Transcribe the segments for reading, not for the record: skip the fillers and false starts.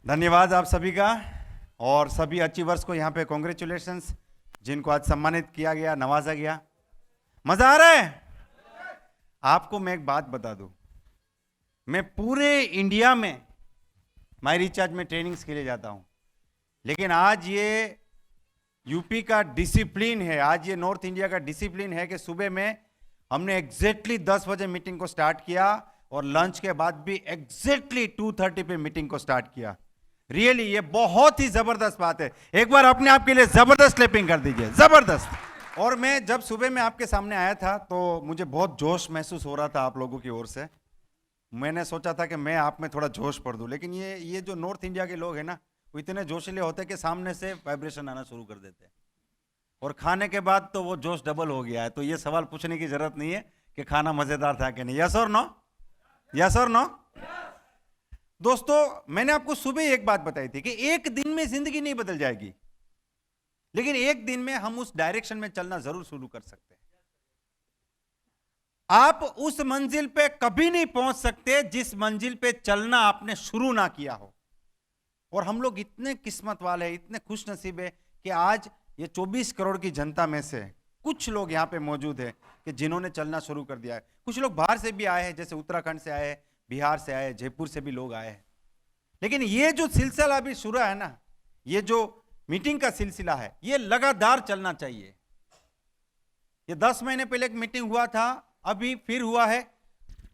धन्यवाद आप सभी का और सभी अचीवर्स को यहाँ पे कॉन्ग्रेचुलेशंस, जिनको आज सम्मानित किया गया, नवाजा गया। मजा आ रहा है? आपको मैं एक बात बता दूं, मैं पूरे इंडिया में माई रिचार्ज में ट्रेनिंग्स के लिए जाता हूं, लेकिन आज ये यूपी का डिसिप्लिन है, आज ये नॉर्थ इंडिया का डिसिप्लिन है कि सुबह में हमने एग्जैक्टली 10 बजे मीटिंग को स्टार्ट किया और लंच के बाद भी एग्जैक्टली 2:30 पे मीटिंग को स्टार्ट किया। रियली ये बहुत ही जबरदस्त बात है। एक बार अपने आप के लिए जबरदस्त क्लैपिंग कर दीजिए, जबरदस्त। और मैं जब सुबह में आपके सामने आया था तो मुझे बहुत जोश महसूस हो रहा था आप लोगों की ओर से। मैंने सोचा था कि मैं आप में थोड़ा जोश भर दूं, लेकिन ये जो नॉर्थ इंडिया के लोग हैं ना, वो इतने जोशीले होते हैं कि सामने से वाइब्रेशन आना शुरू कर देते हैं, और खाने के बाद तो वो जोश डबल हो गया है। तो ये सवाल पूछने की जरूरत नहीं है कि खाना मजेदार था कि नहीं। यस और नो? यस और नो? दोस्तों, मैंने आपको सुबह एक बात बताई थी कि एक दिन में जिंदगी नहीं बदल जाएगी, लेकिन एक दिन में हम उस डायरेक्शन में चलना जरूर शुरू कर सकते हैं। आप उस मंजिल पे कभी नहीं पहुंच सकते जिस मंजिल पे चलना आपने शुरू ना किया हो। और हम लोग इतने किस्मत वाले हैं, इतने खुश नसीब है कि आज ये 24 करोड़ की जनता में से कुछ लोग यहां पे मौजूद है कि जिन्होंने चलना शुरू कर दिया है। कुछ लोग बाहर से भी आए हैं, जैसे उत्तराखंड से आए, बिहार से आए, जयपुर से भी लोग आए हैं। लेकिन ये जो सिलसिला अभी शुरू है ना, ये जो मीटिंग का सिलसिला है, ये लगातार चलना चाहिए। ये 10 महीने पहले एक मीटिंग हुआ था, अभी फिर हुआ है।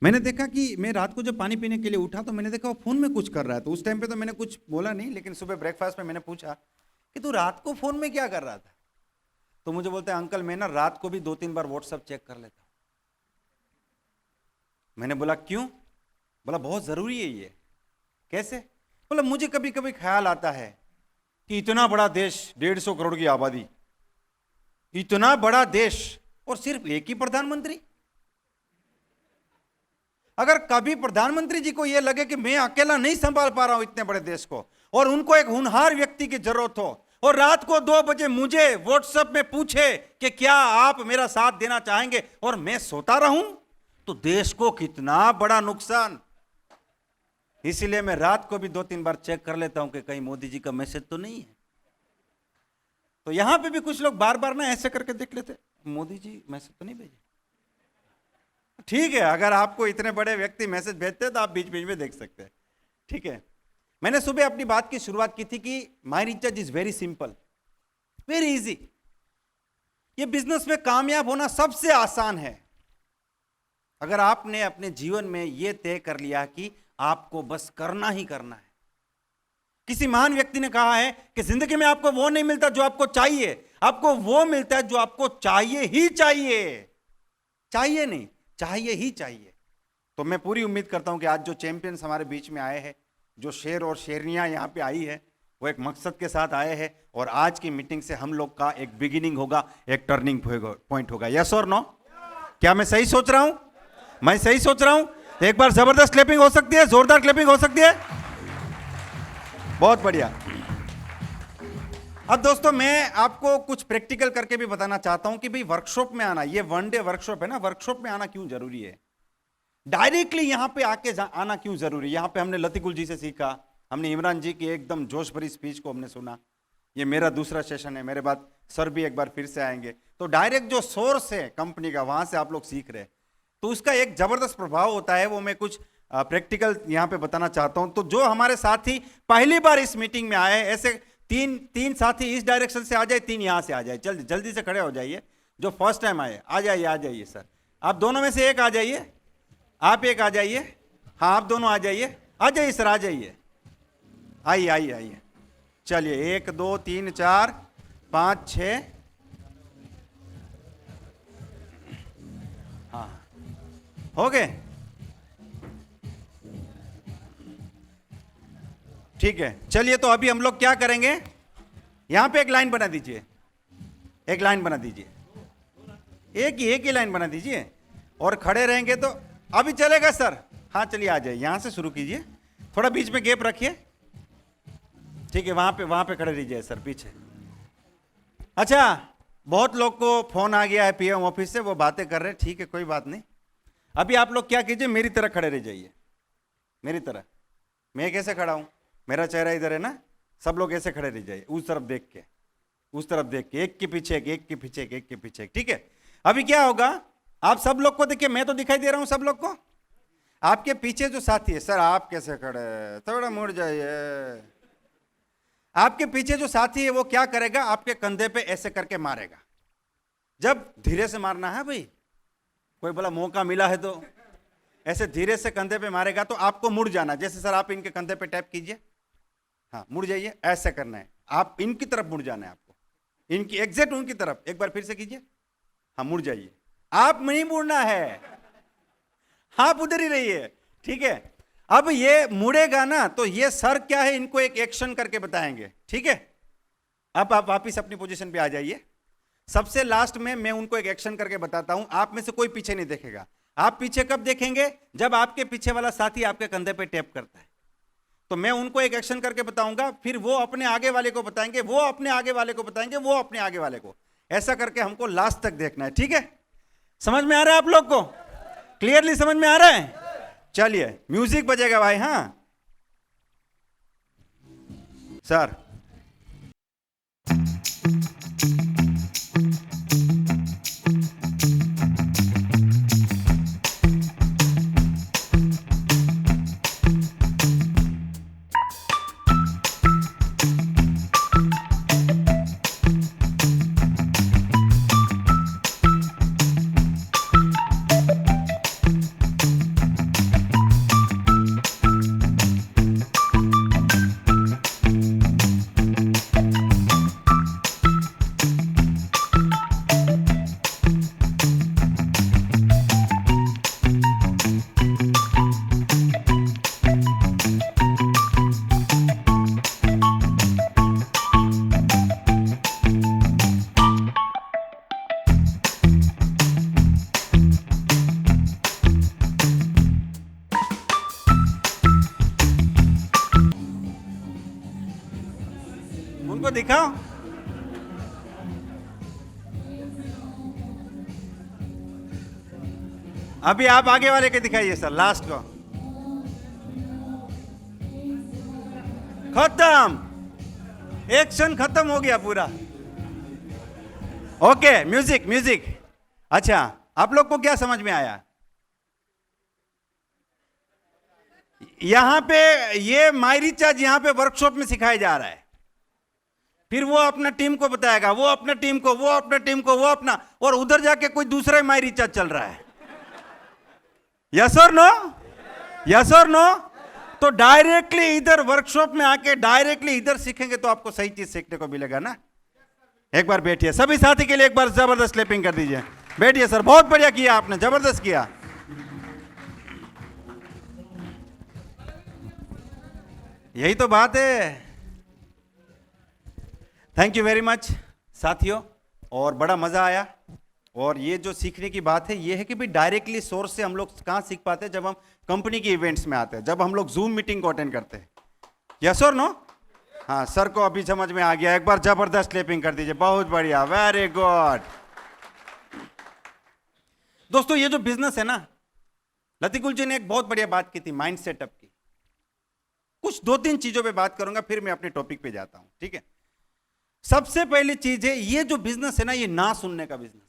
मैंने देखा कि मैं रात को जब पानी पीने के लिए उठा तो मैंने देखा वो फोन में कुछ कर रहा है। तो उस टाइम पे तो मैंने कुछ बोला नहीं, लेकिन सुबह ब्रेकफास्ट में मैंने पूछा कि तू रात को फोन में क्या कर रहा था? तो मुझे बोलते हैं, अंकल मैं ना रात को भी 2-3 बार व्हाट्सएप चेक कर लेता हूं। मैंने बोला क्यों? बोला बहुत जरूरी है ये। कैसे? बोला मुझे कभी कभी ख्याल आता है कि इतना बड़ा देश, 150 करोड़ की आबादी, इतना बड़ा देश और सिर्फ एक ही प्रधानमंत्री। अगर कभी प्रधानमंत्री जी को यह लगे कि मैं अकेला नहीं संभाल पा रहा हूं इतने बड़े देश को, और उनको एक होनहार व्यक्ति की जरूरत हो, और रात को 2 बजे मुझे व्हाट्सएप में पूछे कि क्या आप मेरा साथ देना चाहेंगे, और मैं सोता रहूं, तो देश को कितना बड़ा नुकसान। इसलिए मैं रात को भी 2-3 बार चेक कर लेता हूं कि कहीं मोदी जी का मैसेज तो नहीं है। तो यहां पे भी कुछ लोग बार बार ना ऐसे करके देख लेते, मोदी जी मैसेज तो नहीं भेजे। ठीक है, अगर आपको इतने बड़े व्यक्ति मैसेज भेजते हैं तो आप बीच बीच में देख सकते हैं। ठीक है, मैंने सुबह अपनी बात की शुरुआत की थी कि my recharge is very simple, very easy. ये बिजनेस में कामयाब होना सबसे आसान है अगर आपने अपने जीवन में यह तय कर लिया कि आपको बस करना ही करना है। किसी महान व्यक्ति ने कहा है कि जिंदगी में आपको वो नहीं मिलता जो आपको चाहिए, आपको वो मिलता है जो आपको चाहिए ही चाहिए। चाहिए नहीं, चाहिए ही चाहिए। तो मैं पूरी उम्मीद करता हूं कि आज जो चैंपियंस हमारे बीच में आए हैं, जो शेर और शेरनियां यहां पे आई है, वो एक मकसद के साथ आए हैं, और आज की मीटिंग से हम लोग का एक बिगिनिंग होगा, एक टर्निंग पॉइंट होगा। यस और नो? क्या मैं सही सोच रहा हूं? मैं सही सोच रहा हूं? तो एक बार जबरदस्त क्लैपिंग हो सकती है, जोरदार क्लैपिंग हो सकती है। बहुत बढ़िया। अब दोस्तों, मैं आपको कुछ प्रैक्टिकल करके भी बताना चाहता हूं कि भाई वर्कशॉप में आना, ये 1 डे वर्कशॉप है ना, वर्कशॉप में आना क्यों जरूरी है, डायरेक्टली यहां पे आके आना क्यों जरूरी है। यहां पे हमने लतीकुल जी से सीखा, हमने इमरान जी की एकदम जोश भरी स्पीच को हमने सुना। ये मेरा दूसरा सेशन है, मेरे बाद सर भी एक बार फिर से आएंगे। तो डायरेक्ट जो सोर्स है कंपनी का, वहां से आप लोग सीख रहे हैं, तो उसका एक जबरदस्त प्रभाव होता है। वो मैं कुछ प्रैक्टिकल यहां पे बताना चाहता हूं। तो जो हमारे साथी पहली बार इस मीटिंग में आए, ऐसे तीन साथी इस डायरेक्शन से आ जाए, 3 यहां से आ जाए, जल्दी से खड़े हो जाइए। जो फर्स्ट टाइम आए आ जाइए सर। आप दोनों में से एक आ जाइए, आप एक आ जाइए, हाँ आप दोनों आ जाइए सर, आ जाइए, आइए। चलिए 1 2 3 4 5 6, हाँ हो गए। ठीक है, चलिए तो अभी हम लोग क्या करेंगे, यहां पे एक लाइन बना दीजिए, एक ही लाइन बना दीजिए, और खड़े रहेंगे तो अभी चलेगा सर। हाँ चलिए आ जाइए, यहां से शुरू कीजिए, थोड़ा बीच में गैप रखिए। ठीक है, वहां पे खड़े रहिए सर, पीछे। अच्छा, बहुत लोग को फोन आ गया है पीएम ऑफिस से, वो बातें कर रहे हैं, ठीक है कोई बात नहीं। अभी आप लोग क्या कीजिए, मेरी तरह खड़े रह जाइए, मेरी तरह। मैं कैसे खड़ा हूं, मेरा चेहरा इधर है ना, सब लोग ऐसे खड़े रह जाइए, उस तरफ देख के, उस तरफ देख के, एक के पीछे एक, एक के पीछे एक, एक के पीछे एक, ठीक है। अभी क्या होगा, आप सब लोग को देखिए, मैं तो दिखाई दे रहा हूं सब लोग को, आपके पीछे जो साथी है, सर आप कैसे खड़े हैं, थोड़ा मुड़ जाइए। आपके पीछे जो साथी है वो क्या करेगा, आपके कंधे पे ऐसे करके मारेगा। जब धीरे से मारना है भाई, कोई बोला मौका मिला है तो ऐसे धीरे से कंधे पे मारेगा तो आपको मुड़ जाना। जैसे सर आप इनके कंधे पे टैप कीजिए, हाँ मुड़ जाइए, ऐसे करना है, आप इनकी तरफ मुड़ जाना है आपको, इनकी एग्जैक्ट उनकी तरफ। एक बार फिर से कीजिए, हाँ मुड़ जाइए, आप नहीं मुड़ना है, आप उधर ही रहिए, ठीक है। अब ये मुड़ेगा ना तो ये सर क्या है, इनको एक एक्शन करके बताएंगे, ठीक है। अब आप वापिस अपनी पोजीशन पे आ जाइए। सबसे लास्ट में मैं उनको एक एक्शन करके बताता हूं, आप में से कोई पीछे नहीं देखेगा। आप पीछे कब देखेंगे, जब आपके पीछे वाला साथी आपके कंधे पे टैप करता है, तो मैं उनको एक एक्शन करके बताऊंगा, फिर वो अपने आगे वाले को बताएंगे, वो अपने आगे वाले को बताएंगे, वो अपने आगे वाले को, ऐसा करके हमको लास्ट तक देखना है, ठीक है। समझ में आ रहा है आप लोग को, क्लियरली समझ में आ रहा है। चलिए म्यूजिक बजेगा भाई, हाँ सर। उनको दिखाओ, अभी आप आगे वाले के दिखाइए सर, लास्ट को। खत्म, एक्शन खत्म हो गया पूरा। Okay music music. अच्छा आप लोग को क्या समझ में आया, यहां पे ये माय रिचार्ज यहां पे वर्कशॉप में सिखाया जा रहा है, फिर वो अपना टीम को बताएगा, वो अपना टीम को, वो अपना टीम को, वो अपना, और उधर जाके कोई दूसरा ही माय रिचार्ज चल रहा है। यस और नो, यस और नो। तो डायरेक्टली इधर वर्कशॉप में आके डायरेक्टली इधर सीखेंगे तो आपको सही चीज सीखने को मिलेगा ना। एक बार बैठिए, सभी साथी के लिए एक बार जबरदस्त क्लैपिंग कर दीजिए। बैठिए सर, बहुत बढ़िया किया आपने, जबरदस्त किया। यही तो बात है। थैंक यू वेरी मच साथियों, और बड़ा मजा आया। और ये जो सीखने की बात है ये है कि भाई डायरेक्टली सोर्स से हम लोग कहाँ सीख पाते हैं, जब हम कंपनी के इवेंट्स में आते हैं, जब हम लोग जूम मीटिंग को अटेंड करते हैं। यस और नो? हाँ सर को अभी समझ में आ गया, एक बार जबरदस्त क्लैपिंग कर दीजिए। बहुत बढ़िया, वेरी गुड। दोस्तों ये जो बिजनेस है ना, लतिकुल जी ने एक बहुत बढ़िया बात की थी माइंड सेटअप की। कुछ 2-3 चीजों पे बात करूंगा, फिर मैं अपने टॉपिक पे जाता हूं, ठीक है। सबसे पहली चीज है, ये जो बिजनेस है ना, ये ना सुनने का बिजनेस।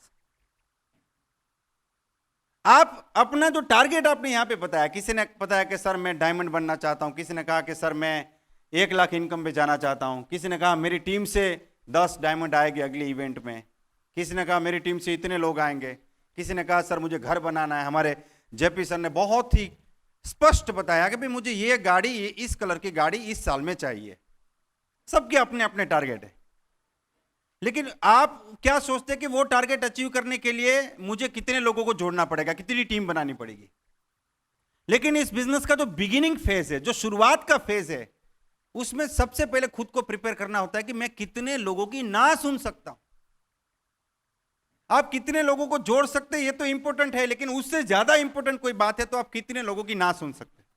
आप अपना जो टारगेट आपने यहां पे बताया, किसी ने बताया कि सर मैं डायमंड बनना चाहता हूं, किसी ने कहा कि सर मैं 1 लाख इनकम पे जाना चाहता हूं, किसी ने कहा मेरी टीम से 10 डायमंड आएगी अगले इवेंट में, किसी ने कहा मेरी टीम से इतने लोग आएंगे, किसी ने कहा सर मुझे घर बनाना है। हमारे जेपी सर ने बहुत ही स्पष्ट बताया कि भाई मुझे ये गाड़ी, ये इस कलर की गाड़ी इस साल में चाहिए। सबके अपने अपने टारगेट है, लेकिन आप क्या सोचते हैं कि वो टारगेट अचीव करने के लिए मुझे कितने लोगों को जोड़ना पड़ेगा, कितनी टीम बनानी पड़ेगी। लेकिन इस बिजनेस का जो बिगिनिंग फेज है, जो शुरुआत का फेज है, उसमें सबसे पहले खुद को प्रिपेयर करना होता है कि मैं कितने लोगों की ना सुन सकता हूं। आप कितने लोगों को जोड़ सकते हैं ये तो इंपॉर्टेंट है, लेकिन उससे ज्यादा इंपॉर्टेंट कोई बात है तो आप कितने लोगों की ना सुन सकते हैं।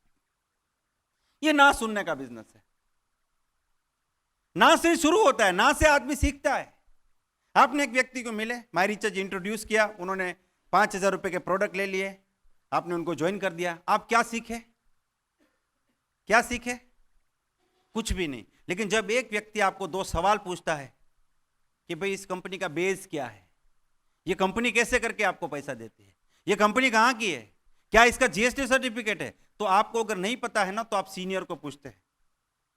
ये ना सुनने का बिजनेस है। ना से शुरू होता है, ना से आदमी सीखता है। आपने एक व्यक्ति को मिले, माय रिचार्ज इंट्रोड्यूस किया, उन्होंने 5,000 रुपए के प्रोडक्ट ले लिए, आपने उनको ज्वाइन कर दिया। आप क्या सीखे? क्या सीखे? कुछ भी नहीं। लेकिन जब एक व्यक्ति आपको दो सवाल पूछता है कि भाई इस कंपनी का बेस क्या है, ये कंपनी कैसे करके आपको पैसा देती है, ये कंपनी कहाँ की है, क्या इसका जीएसटी सर्टिफिकेट है, तो आपको अगर नहीं पता है ना तो आप सीनियर को पूछते हैं,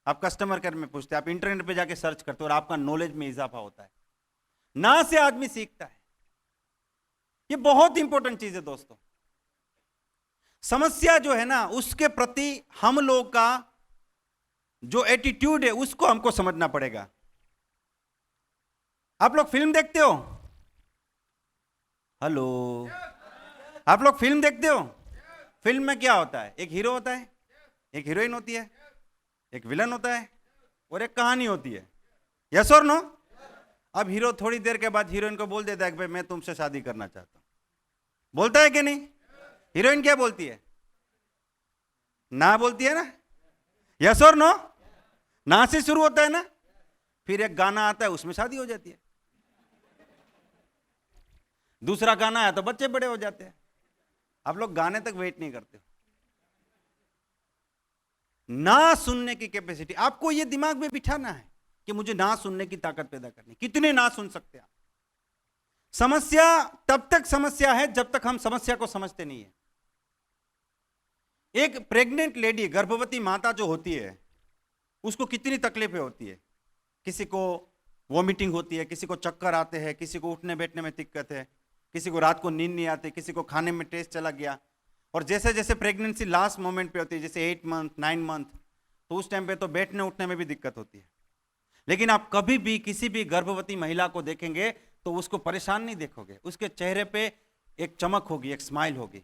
आप कस्टमर केयर में पूछते हैं, आप इंटरनेट पे जाके सर्च करते हो और आपका नॉलेज में इजाफा होता है। ना से आदमी सीखता है। ये बहुत इंपॉर्टेंट चीज है दोस्तों। समस्या जो है ना उसके प्रति हम लोग का जो एटीट्यूड है उसको हमको समझना पड़ेगा। आप लोग फिल्म देखते हो? हेलो, आप लोग फिल्म देखते हो? फिल्म में क्या होता है? एक हीरो होता है, एक हीरोइन होती है, एक विलन होता है और एक कहानी होती है। यस और नो? अब हीरो थोड़ी देर के बाद हीरोइन को बोल देता है कि भाई मैं तुमसे शादी करना चाहता हूं। बोलता है कि नहीं? हीरोइन क्या बोलती है? ना बोलती है ना? यस और नो? ना से शुरू होता है ना, फिर एक गाना आता है उसमें शादी हो जाती है, दूसरा गाना आया तो बच्चे बड़े हो जाते हैं। आप लोग गाने तक वेट नहीं करते हो। ना सुनने की कैपेसिटी आपको ये दिमाग में बिठाना है कि मुझे ना सुनने की ताकत पैदा करनी। कितने ना सुन सकते हैं आप? समस्या तब तक समस्या है जब तक हम समस्या को समझते नहीं है। एक प्रेग्नेंट लेडी, गर्भवती माता जो होती है, उसको कितनी तकलीफें होती है। किसी को वॉमिटिंग होती है, किसी को चक्कर आते हैं, किसी को उठने बैठने में दिक्कत है, किसी को रात को नींद नहीं आती, किसी को खाने में टेस्ट चला गया। और जैसे जैसे प्रेगनेंसी लास्ट मोमेंट पे होती है, जैसे 8 मंथ 9 मंथ, तो उस टाइम पे तो बैठने उठने में भी दिक्कत होती है। लेकिन आप कभी भी किसी भी गर्भवती महिला को देखेंगे तो उसको परेशान नहीं देखोगे, उसके चेहरे पे एक चमक होगी, एक स्माइल होगी।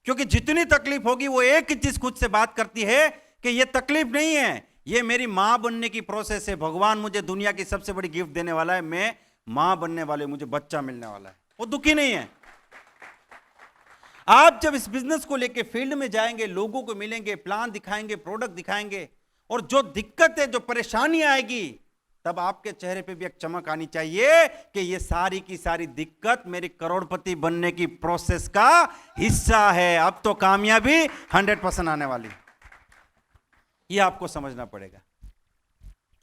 क्योंकि जितनी तकलीफ होगी वो एक ही चीज खुद से बात करती है कि ये तकलीफ नहीं है, ये मेरी मां बनने की प्रोसेस है। भगवान मुझे दुनिया की सबसे बड़ी गिफ्ट देने वाला है, मैं मां बनने वाले, मुझे बच्चा मिलने वाला है। वो दुखी नहीं है। आप जब इस बिजनेस को लेके फील्ड में जाएंगे, लोगों को मिलेंगे, प्लान दिखाएंगे, प्रोडक्ट दिखाएंगे, और जो दिक्कत है, जो परेशानी आएगी, तब आपके चेहरे पे भी एक चमक आनी चाहिए कि ये सारी की सारी दिक्कत मेरी करोड़पति बनने की प्रोसेस का हिस्सा है। अब तो कामयाबी 100% आने वाली। ये आपको समझना पड़ेगा।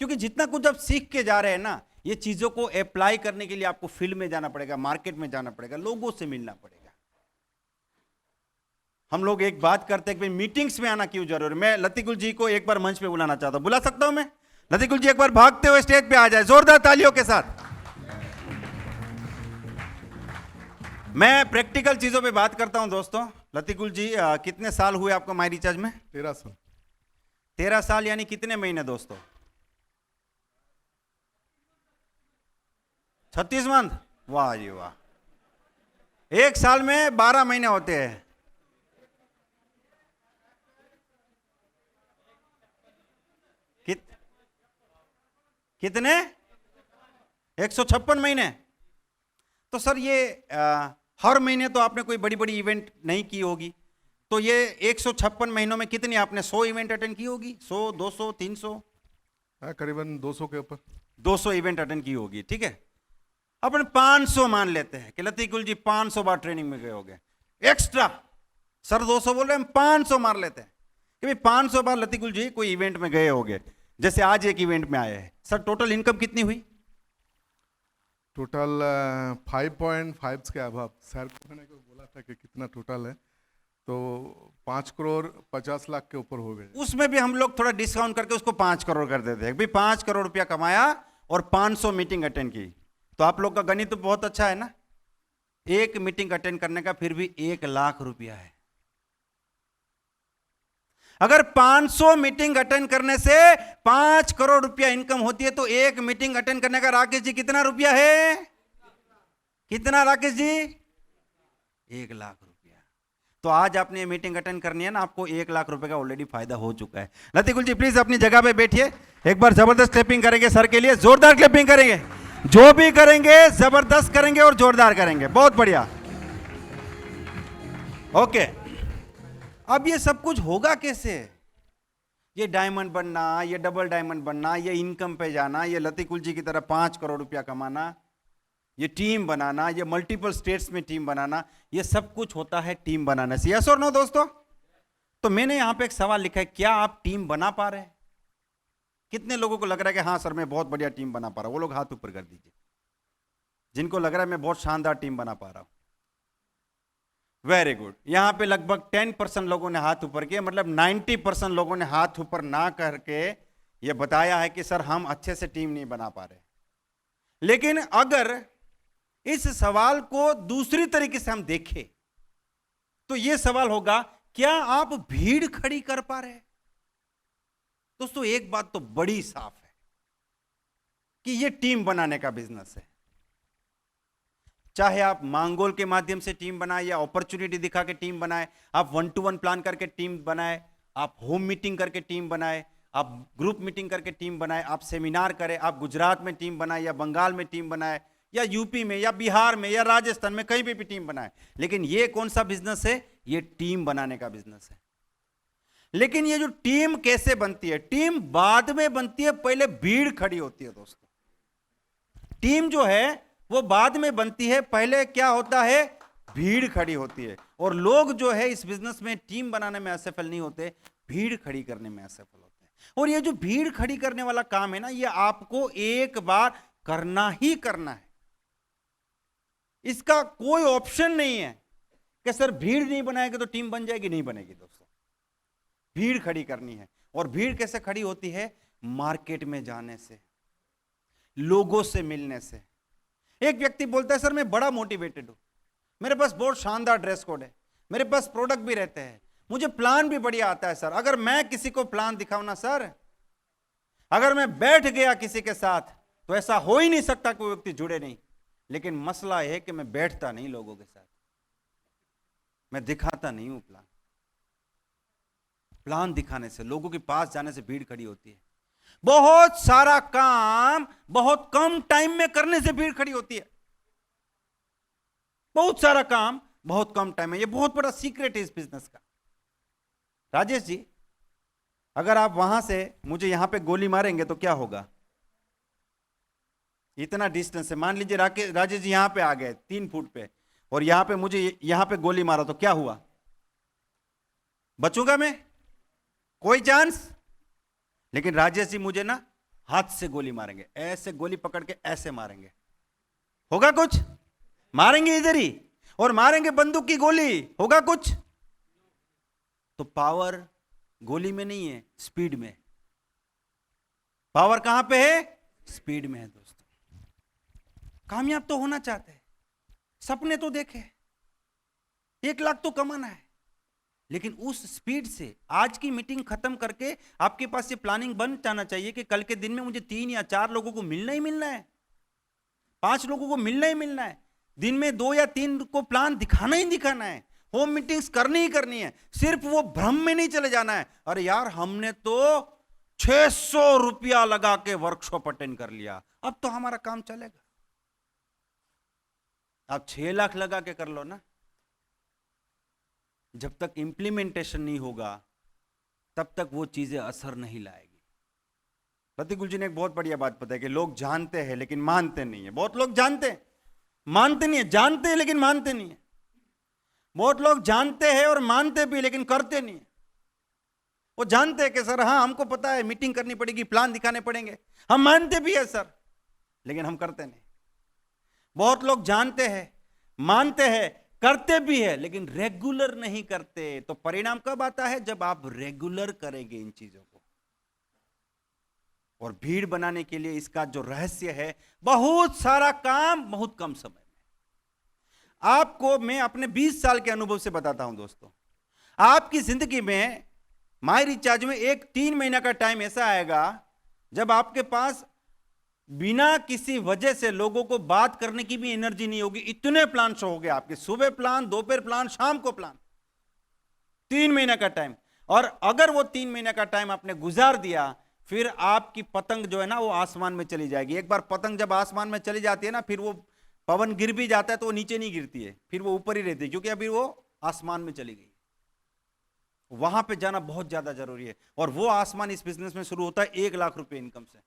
क्योंकि जितना कुछ आप सीख के जा रहे हैं ना, ये चीजों को अप्लाई करने के लिए आपको फील्ड में जाना पड़ेगा, मार्केट में जाना पड़ेगा, लोगों से मिलना पड़ेगा। हम लोग एक बात करते हैं कि मीटिंग्स में आना क्यों जरूरी है। मैं लतीकुल जी को एक बार मंच पे बुलाना चाहता हूं। बुला सकता हूं मैं? लतीकुल जी एक बार भागते हुए स्टेज पे आ जाए, जोरदार तालियों के साथ। मैं प्रैक्टिकल चीजों पे बात करता हूं दोस्तों। लतीकुल जी, कितने साल हुए आपको माई रिचार्ज में? 13 साल। 13 साल यानी कितने महीने दोस्तों? 36 मंथ। वाह जी वाह। एक साल में 12 महीने होते हैं। कितने? 156 महीने। तो सर ये हर महीने तो आपने कोई बड़ी बड़ी इवेंट नहीं की होगी, तो ये 156 महीनों में कितनी आपने 100 इवेंट अटेंड की होगी? 100, 200, 300? करीबन 200 के ऊपर। 200 इवेंट अटेंड की होगी, ठीक है। अपन 500 मान लेते हैं कि लतीकुल जी 500 बार ट्रेनिंग में गए होंगे एक्स्ट्रा। सर 200 बोल रहे हैं, हम 500 मार लेते हैं कि भाई 500 बार लतीकुल जी कोई इवेंट में गए होंगे। जैसे आज एक इवेंट में आए हैं, सर टोटल इनकम कितनी हुई? टोटल 5.5 के अभाव। सर मैंने को बोला था कि कितना टोटल है, तो 5 करोड़ 50 लाख के ऊपर हो गए। उसमें भी हम लोग थोड़ा डिस्काउंट करके उसको 5 करोड़ कर देते हैं। भाई 5 करोड़ रुपया कमाया और 500 मीटिंग अटेंड की, तो आप लोग का गणित तो बहुत अच्छा है ना। एक मीटिंग अटेंड करने का फिर भी 1 लाख रुपया है। अगर 500 मीटिंग अटेंड करने से 5 करोड़ रुपया इनकम होती है, तो एक मीटिंग अटेंड करने का राकेश जी कितना रुपया है? कितना राकेश जी? 1 लाख रुपया। तो आज आपने ये मीटिंग अटेंड करनी है ना, आपको 1 लाख रुपए का ऑलरेडी फायदा हो चुका है। लतीकुल जी प्लीज अपनी जगह पे बैठिए। एक बार जबरदस्त क्लैपिंग करेंगे सर के लिए, जोरदार क्लैपिंग करेंगे। जो भी करेंगे जबरदस्त करेंगे और जोरदार करेंगे। बहुत बढ़िया, ओके। अब ये सब कुछ होगा कैसे? ये डायमंड बनना, ये डबल डायमंड बनना, ये इनकम पे जाना, ये लतीकुल जी की तरह 5 करोड़ रुपया कमाना, ये टीम बनाना, ये मल्टीपल स्टेट्स में टीम बनाना, ये सब कुछ होता है टीम बनाने से। यस और नो दोस्तों? तो मैंने यहां पे एक सवाल लिखा है, क्या आप टीम बना पा रहे हैं? कितने लोगों को लग रहा है कि हाँ सर मैं बहुत बढ़िया टीम बना पा रहा हूं? वो लोग हाथ ऊपर कर दीजिए जिनको लग रहा है मैं बहुत शानदार टीम बना पा रहा हूं। Very good. यहां पे लगभग 10% लोगों ने हाथ ऊपर किए, मतलब 90% लोगों ने हाथ ऊपर ना करके ये बताया है कि सर हम अच्छे से टीम नहीं बना पा रहे। लेकिन अगर इस सवाल को दूसरी तरीके से हम देखें तो यह सवाल होगा, क्या आप भीड़ खड़ी कर पा रहे हैं? दोस्तों एक बात तो बड़ी साफ है कि यह टीम बनाने का बिजनेस है। चाहे आप मांगोल के माध्यम से टीम बनाए या अपॉर्चुनिटी दिखा के टीम बनाए, आप 1-to-1 प्लान करके टीम बनाए, आप होम मीटिंग करके टीम बनाए, आप ग्रुप मीटिंग करके टीम बनाए, आप सेमिनार करें, आप गुजरात में टीम बनाए या बंगाल में टीम बनाए या यूपी में या बिहार में या राजस्थान में कहीं भी टीम बनाए, लेकिन ये कौन सा बिजनेस है? ये टीम बनाने का बिजनेस है। लेकिन ये जो टीम कैसे बनती है? टीम बाद में बनती है, पहले भीड़ खड़ी होती है। दोस्तों टीम जो है वो बाद में बनती है, पहले क्या होता है? भीड़ खड़ी होती है। और लोग जो है इस बिजनेस में टीम बनाने में असफल नहीं होते, भीड़ खड़ी करने में असफल होते हैं। और ये जो भीड़ खड़ी करने वाला काम है ना, ये आपको एक बार करना ही करना है। इसका कोई ऑप्शन नहीं है कि सर भीड़ नहीं बनाएंगे तो टीम बन जाएगी। नहीं बनेगी दोस्तों, भीड़ खड़ी करनी है। और भीड़ कैसे खड़ी होती है? मार्केट में जाने से, लोगों से मिलने से। एक व्यक्ति बोलता है सर मैं बड़ा मोटिवेटेड हूं, मेरे पास बहुत शानदार ड्रेस कोड है, मेरे पास प्रोडक्ट भी रहते हैं, मुझे प्लान भी बढ़िया आता है सर। अगर मैं किसी को प्लान दिखाऊं ना सर, अगर मैं बैठ गया किसी के साथ तो ऐसा हो ही नहीं सकता कोई व्यक्ति जुड़े नहीं। लेकिन मसला यह है कि मैं बैठता नहीं लोगों के साथ, मैं दिखाता नहीं हूं प्लान। प्लान दिखाने से, लोगों के पास जाने से भीड़ खड़ी होती है। बहुत सारा काम बहुत कम टाइम में करने से भीड़ खड़ी होती है। बहुत सारा काम बहुत कम टाइम में, यह बहुत बड़ा सीक्रेट है इस बिजनेस का। राजेश जी, अगर आप वहां से मुझे यहां पे गोली मारेंगे तो क्या होगा? इतना डिस्टेंस है, मान लीजिए राजेश जी यहां पे आ गए 3 फुट पे, और यहां पे मुझे यहां पे गोली मारा तो क्या हुआ? बचूंगा मैं? कोई चांस? लेकिन राजेश जी मुझे ना हाथ से गोली मारेंगे, ऐसे गोली पकड़ के ऐसे मारेंगे, होगा कुछ? मारेंगे इधर ही, और मारेंगे बंदूक की गोली, होगा कुछ? तो पावर गोली में नहीं है, स्पीड में। पावर कहां पे है? स्पीड में है। दोस्तों कामयाब तो होना चाहते हैं, सपने तो देखे, 1 लाख तो कमाना है, लेकिन उस स्पीड से आज की मीटिंग खत्म करके आपके पास ये प्लानिंग बन जाना चाहिए कि कल के दिन में मुझे 3 या 4 लोगों को मिलना ही मिलना है, 5 लोगों को मिलना ही मिलना है, दिन में 2 या 3 को प्लान दिखाना ही दिखाना है, होम मीटिंग्स करनी ही करनी है। सिर्फ वो भ्रम में नहीं चले जाना है, अरे यार हमने तो 600 रुपया लगा के वर्कशॉप अटेंड कर लिया, अब तो हमारा काम चलेगा। आप 6 लाख लगा के कर लो ना, जब तक इंप्लीमेंटेशन नहीं होगा तब तक वो चीजें असर नहीं लाएगी। प्रतिकूल जी ने एक बहुत बढ़िया बात बताई कि लोग जानते हैं लेकिन मानते नहीं है। बहुत लोग जानते हैं, मानते नहीं है, जानते हैं लेकिन मानते नहीं है। बहुत लोग जानते हैं और मानते भी लेकिन करते नहीं है। वो जानते हैं कि सर हाँ हमको पता है मीटिंग करनी पड़ेगी, प्लान दिखाने पड़ेंगे, हम मानते भी है सर, लेकिन हम करते नहीं। बहुत लोग जानते हैं, मानते हैं, करते भी है, लेकिन रेगुलर नहीं करते। तो परिणाम कब आता है? जब आप रेगुलर करेंगे इन चीजों को। और भीड़ बनाने के लिए इसका जो रहस्य है, बहुत सारा काम बहुत कम समय में। आपको मैं अपने 20 साल के अनुभव से बताता हूं दोस्तों, आपकी जिंदगी में माई रिचार्ज में एक 3 महीना का टाइम ऐसा आएगा जब आपके पास बिना किसी वजह से लोगों को बात करने की भी एनर्जी नहीं होगी। इतने प्लान शो हो गए आपके, सुबह प्लान, दोपहर प्लान, शाम को प्लान। 3 महीना का टाइम, और अगर वो 3 महीना का टाइम आपने गुजार दिया, फिर आपकी पतंग जो है ना वो आसमान में चली जाएगी। एक बार पतंग जब आसमान में चली जाती है ना, फिर वो पवन गिर भी जाता है तो वो नीचे नहीं गिरती है, फिर वो ऊपर ही रहती है, क्योंकि अभी वो आसमान में चली गई। वहां पे जाना बहुत ज्यादा जरूरी है, और वो आसमान इस बिजनेस में शुरू होता है 1 लाख रुपए इनकम से।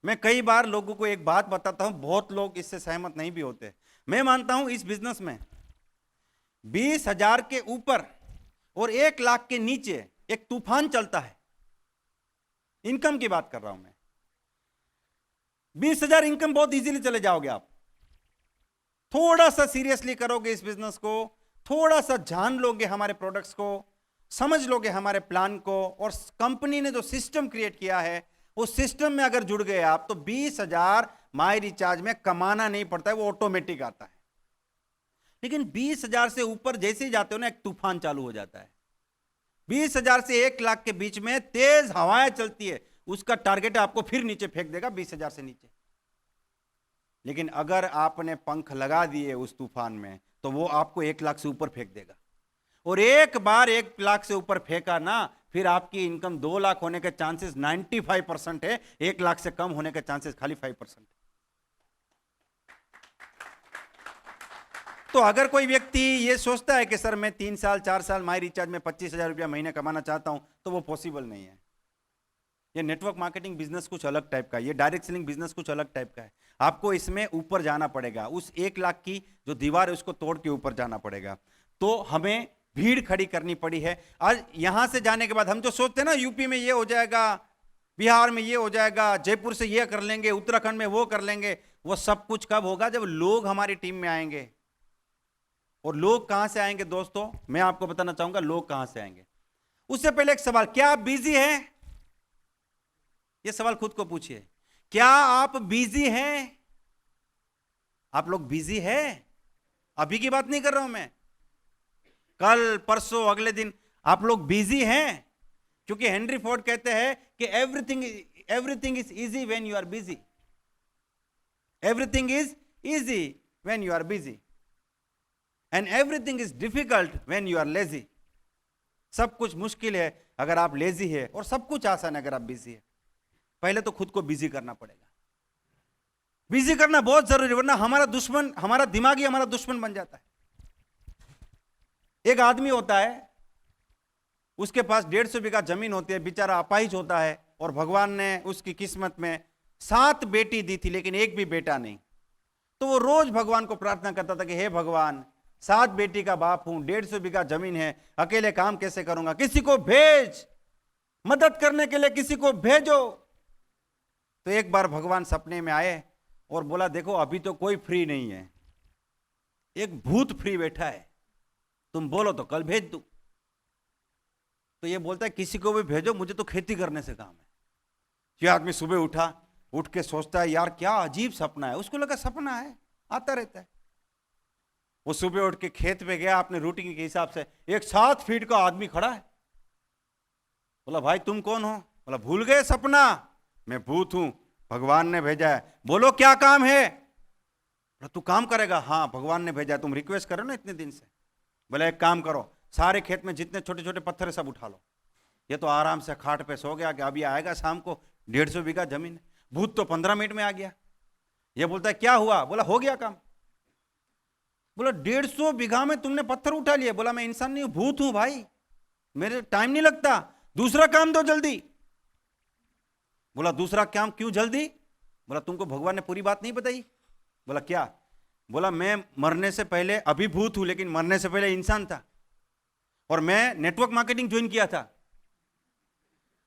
मैं कई बार लोगों को एक बात बताता हूं, बहुत लोग इससे सहमत नहीं भी होते। मैं मानता हूं इस बिजनेस में 20,000 के ऊपर और 1 लाख के नीचे एक तूफान चलता है। इनकम की बात कर रहा हूं मैं। 20,000 इनकम बहुत इजीली चले जाओगे आप। थोड़ा सा सीरियसली करोगे इस बिजनेस को, थोड़ा सा जान लोगे हमारे प्रोडक्ट्स को, समझ लोगे हमारे प्लान को, और कंपनी ने जो सिस्टम क्रिएट किया है उस सिस्टम में अगर जुड़ गए आप, तो 20,000 माई रिचार्ज में कमाना नहीं पड़ता है, वो ऑटोमेटिक आता है। लेकिन 20,000 से ऊपर जैसे ही जाते हो ना, एक तूफान चालू हो जाता है। 20,000 से 1 लाख के बीच में तेज हवाएं चलती है, उसका टारगेट आपको फिर नीचे फेंक देगा 20,000 से नीचे। लेकिन अगर आपने पंख लगा दिए उस तूफान में, तो वो आपको 1 लाख से ऊपर फेंक देगा। और एक बार 1 लाख से ऊपर फेंका ना, फिर आपकी इनकम 2 लाख होने के चांसेस 95% है, 1 लाख से कम होने के चांसेस खाली 5%। तो अगर कोई व्यक्ति ये सोचता है कि सर मैं 3 साल 4 साल माई रिचार्ज में 25,000 रुपया महीने कमाना चाहता हूं, तो वो पॉसिबल नहीं है। ये नेटवर्क मार्केटिंग बिजनेस कुछ अलग टाइप का है, ये डायरेक्ट सेलिंग बिजनेस कुछ अलग टाइप का है। आपको इसमें ऊपर जाना पड़ेगा, उस 1 लाख की जो दीवार है उसको तोड़ के ऊपर जाना पड़ेगा। तो हमें भीड़ खड़ी करनी पड़ी है। आज यहां से जाने के बाद हम जो सोचते हैं ना, यूपी में ये हो जाएगा, बिहार में ये हो जाएगा, जयपुर से ये कर लेंगे, उत्तराखंड में वो कर लेंगे, वो सब कुछ कब होगा? जब लोग हमारी टीम में आएंगे। और लोग कहां से आएंगे दोस्तों, मैं आपको बताना चाहूंगा लोग कहां से आएंगे। उससे पहले एक सवाल, क्या आप बिजी हैं? ये सवाल खुद को पूछिए, क्या आप बिजी हैं? आप लोग बिजी हैं? अभी की बात नहीं कर रहा हूं मैं, कल परसों अगले दिन आप लोग बिजी हैं? क्योंकि हेनरी फोर्ड कहते हैं कि everything is easy when you are busy. Everything is easy when you are busy and everything is difficult when you are lazy. सब कुछ मुश्किल है अगर आप लेजी है, और सब कुछ आसान है अगर आप बिजी है। पहले तो खुद को बिजी करना पड़ेगा। बिजी करना बहुत जरूरी, वरना हमारा दुश्मन, हमारा दिमाग ही हमारा दुश्मन बन जाता है। एक आदमी होता है, उसके पास 150 बीघा जमीन होती है, बेचारा अपाहिज होता है, और भगवान ने उसकी किस्मत में 7 बेटी दी थी, लेकिन एक भी बेटा नहीं। तो वो रोज भगवान को प्रार्थना करता था कि हे भगवान, 7 बेटी का बाप हूं, 150 बीघा जमीन है, अकेले काम कैसे करूंगा, किसी को भेज, मदद करने के लिए किसी को भेजो। तो एक बार भगवान सपने में आए और बोला, देखो अभी तो कोई फ्री नहीं है, एक भूत फ्री बैठा है, तुम बोलो तो कल भेज दूं। तो ये बोलता है किसी को भी भेजो, मुझे तो खेती करने से काम है। ये आदमी सुबह उठ के सोचता है, यार क्या अजीब सपना है। उसको लगा सपना है, आता रहता है। वो सुबह उठ के खेत पे गया अपने रूटीन के हिसाब से, एक 7 फीट का आदमी खड़ा है। बोला, भाई तुम कौन हो? बोला, भूल गए सपना, मैं भूत हूं, भगवान ने भेजा है, बोलो क्या काम है? बोला, तू काम करेगा? हाँ, भगवान ने भेजा है, तुम रिक्वेस्ट करो ना इतने दिन से। बोला, एक काम करो, सारे खेत में जितने छोटे छोटे पत्थर है सब उठा लो। ये तो आराम से खाट पे सो गया कि अभी आएगा शाम को, 150 बीघा जमीन। भूत तो 15 मिनट में आ गया। ये बोलता है क्या हुआ? बोला, हो गया काम। बोला, 150 बीघा में तुमने पत्थर उठा लिए? बोला, मैं इंसान नहीं हूं, भूत हूं भाई, मेरे टाइम नहीं लगता, दूसरा काम दो जल्दी। बोला, दूसरा काम क्यों जल्दी? बोला, तुमको भगवान ने पूरी बात नहीं बताई? बोला, क्या? बोला, मैं मरने से पहले अभी भूत हूं, लेकिन मरने से पहले इंसान था, और मैं नेटवर्क मार्केटिंग ज्वाइन किया था,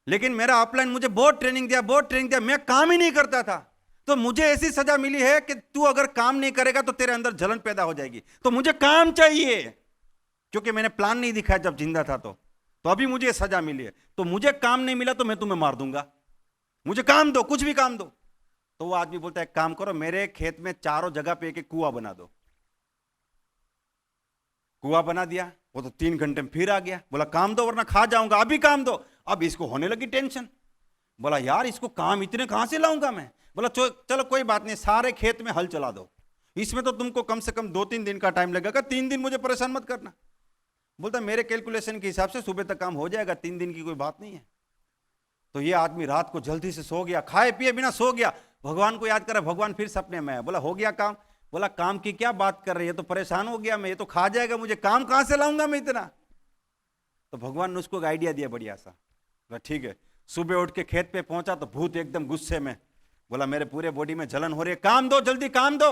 लेकिन मेरा अपलाइन मुझे बहुत ट्रेनिंग दिया, मैं काम ही नहीं करता था। तो मुझे ऐसी सजा मिली है कि तू अगर काम नहीं करेगा तो तेरे अंदर जलन पैदा हो जाएगी, तो मुझे काम चाहिए, क्योंकि मैंने प्लान नहीं दिखाया जब जिंदा था। तो अभी मुझे सजा मिली है, तो मुझे काम नहीं मिला तो मैं तुम्हें मार दूंगा, मुझे काम दो, कुछ भी काम दो। तो वो आदमी बोलता है, एक काम करो, मेरे खेत में चारों जगह पे एक कुआं बना दो। कुआं बना दिया। वो तो 3 घंटे में फिर आ गया। बोला, काम दो वरना खा जाऊंगा, अभी काम दो। अब इसको होने लगी टेंशन। बोला, यार इसको काम इतने कहां से लाऊंगा मैं? बोला, चलो कोई बात नहीं, सारे खेत में हल चला दो, इसमें तो तुमको कम से कम 2-3 दिन का टाइम लगेगा, 3 दिन मुझे परेशान मत करना। बोलता, मेरे कैलकुलेशन के हिसाब से सुबह तक काम हो जाएगा, 3 दिन की कोई बात नहीं है। तो ये आदमी रात को जल्दी से सो गया, खाए पिए बिना सो गया, भगवान को याद करा। भगवान फिर सपने में आया। बोला, हो गया काम? बोला, काम की क्या बात कर रही है, तो परेशान हो गया मैं, ये तो खा जाएगा मुझे, काम कहां से लाऊंगा मैं इतना? तो भगवान ने उसको एक आइडिया दिया बढ़िया सा। बोला, ठीक है। सुबह उठ के खेत पे पहुंचा तो भूत एकदम गुस्से में, बोला, मेरे पूरे बॉडी में जलन हो रही है, काम दो, जल्दी काम दो।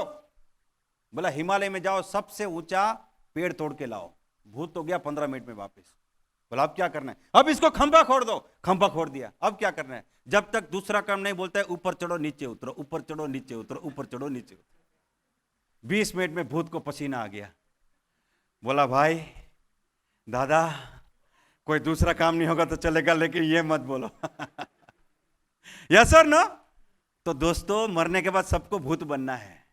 बोला, हिमालय में जाओ, सबसे ऊंचा पेड़ तोड़ के लाओ। भूत तो गया 15 मिनट में वापस। बोला अब क्या करना है, अब इसको खंभा खोड़ दो, खंभा खोड़ दिया। अब क्या करना है, जब तक दूसरा काम नहीं बोलता है ऊपर चढ़ो नीचे उतरो, ऊपर चढ़ो नीचे उतरो, ऊपर चढ़ो नीचे उतरो। 20 मिनट में भूत को पसीना आ गया। बोला भाई दादा कोई दूसरा काम नहीं होगा तो चलेगा, लेकिन ये मत बोलो। यस और नो? तो दोस्तों मरने के बाद सबको भूत बनना है।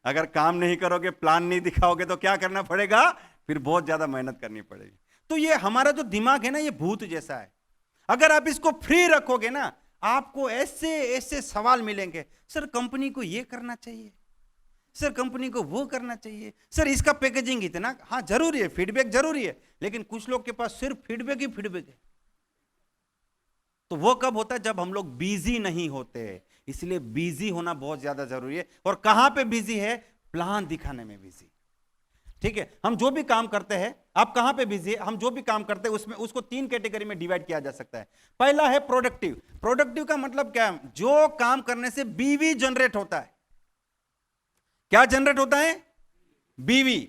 अगर काम नहीं करोगे, प्लान नहीं दिखाओगे तो क्या करना पड़ेगा, फिर बहुत ज्यादा मेहनत करनी पड़ेगी। तो ये हमारा जो दिमाग है ना, ये भूत जैसा है। अगर आप इसको फ्री रखोगे ना, आपको ऐसे ऐसे सवाल मिलेंगे, सर कंपनी को ये करना चाहिए, सर कंपनी को वो करना चाहिए, सर इसका पैकेजिंग इतना, हाँ जरूरी है, फीडबैक जरूरी है, लेकिन कुछ लोग के पास सिर्फ फीडबैक ही फीडबैक है। तो वो कब होता है, जब हम लोग बिजी नहीं होते। इसलिए बिजी होना बहुत ज्यादा जरूरी है। और कहां पे बिजी है, प्लान दिखाने में बिजी। ठीक है, हम जो भी काम करते हैं, आप कहां पे बिजी है, हम जो भी काम करते हैं उसमें उसको 3 कैटेगरी में डिवाइड किया जा सकता है। पहला है प्रोडक्टिव। प्रोडक्टिव का मतलब क्या है, जो काम करने से बीवी जनरेट होता है। क्या जनरेट होता है, बीवी।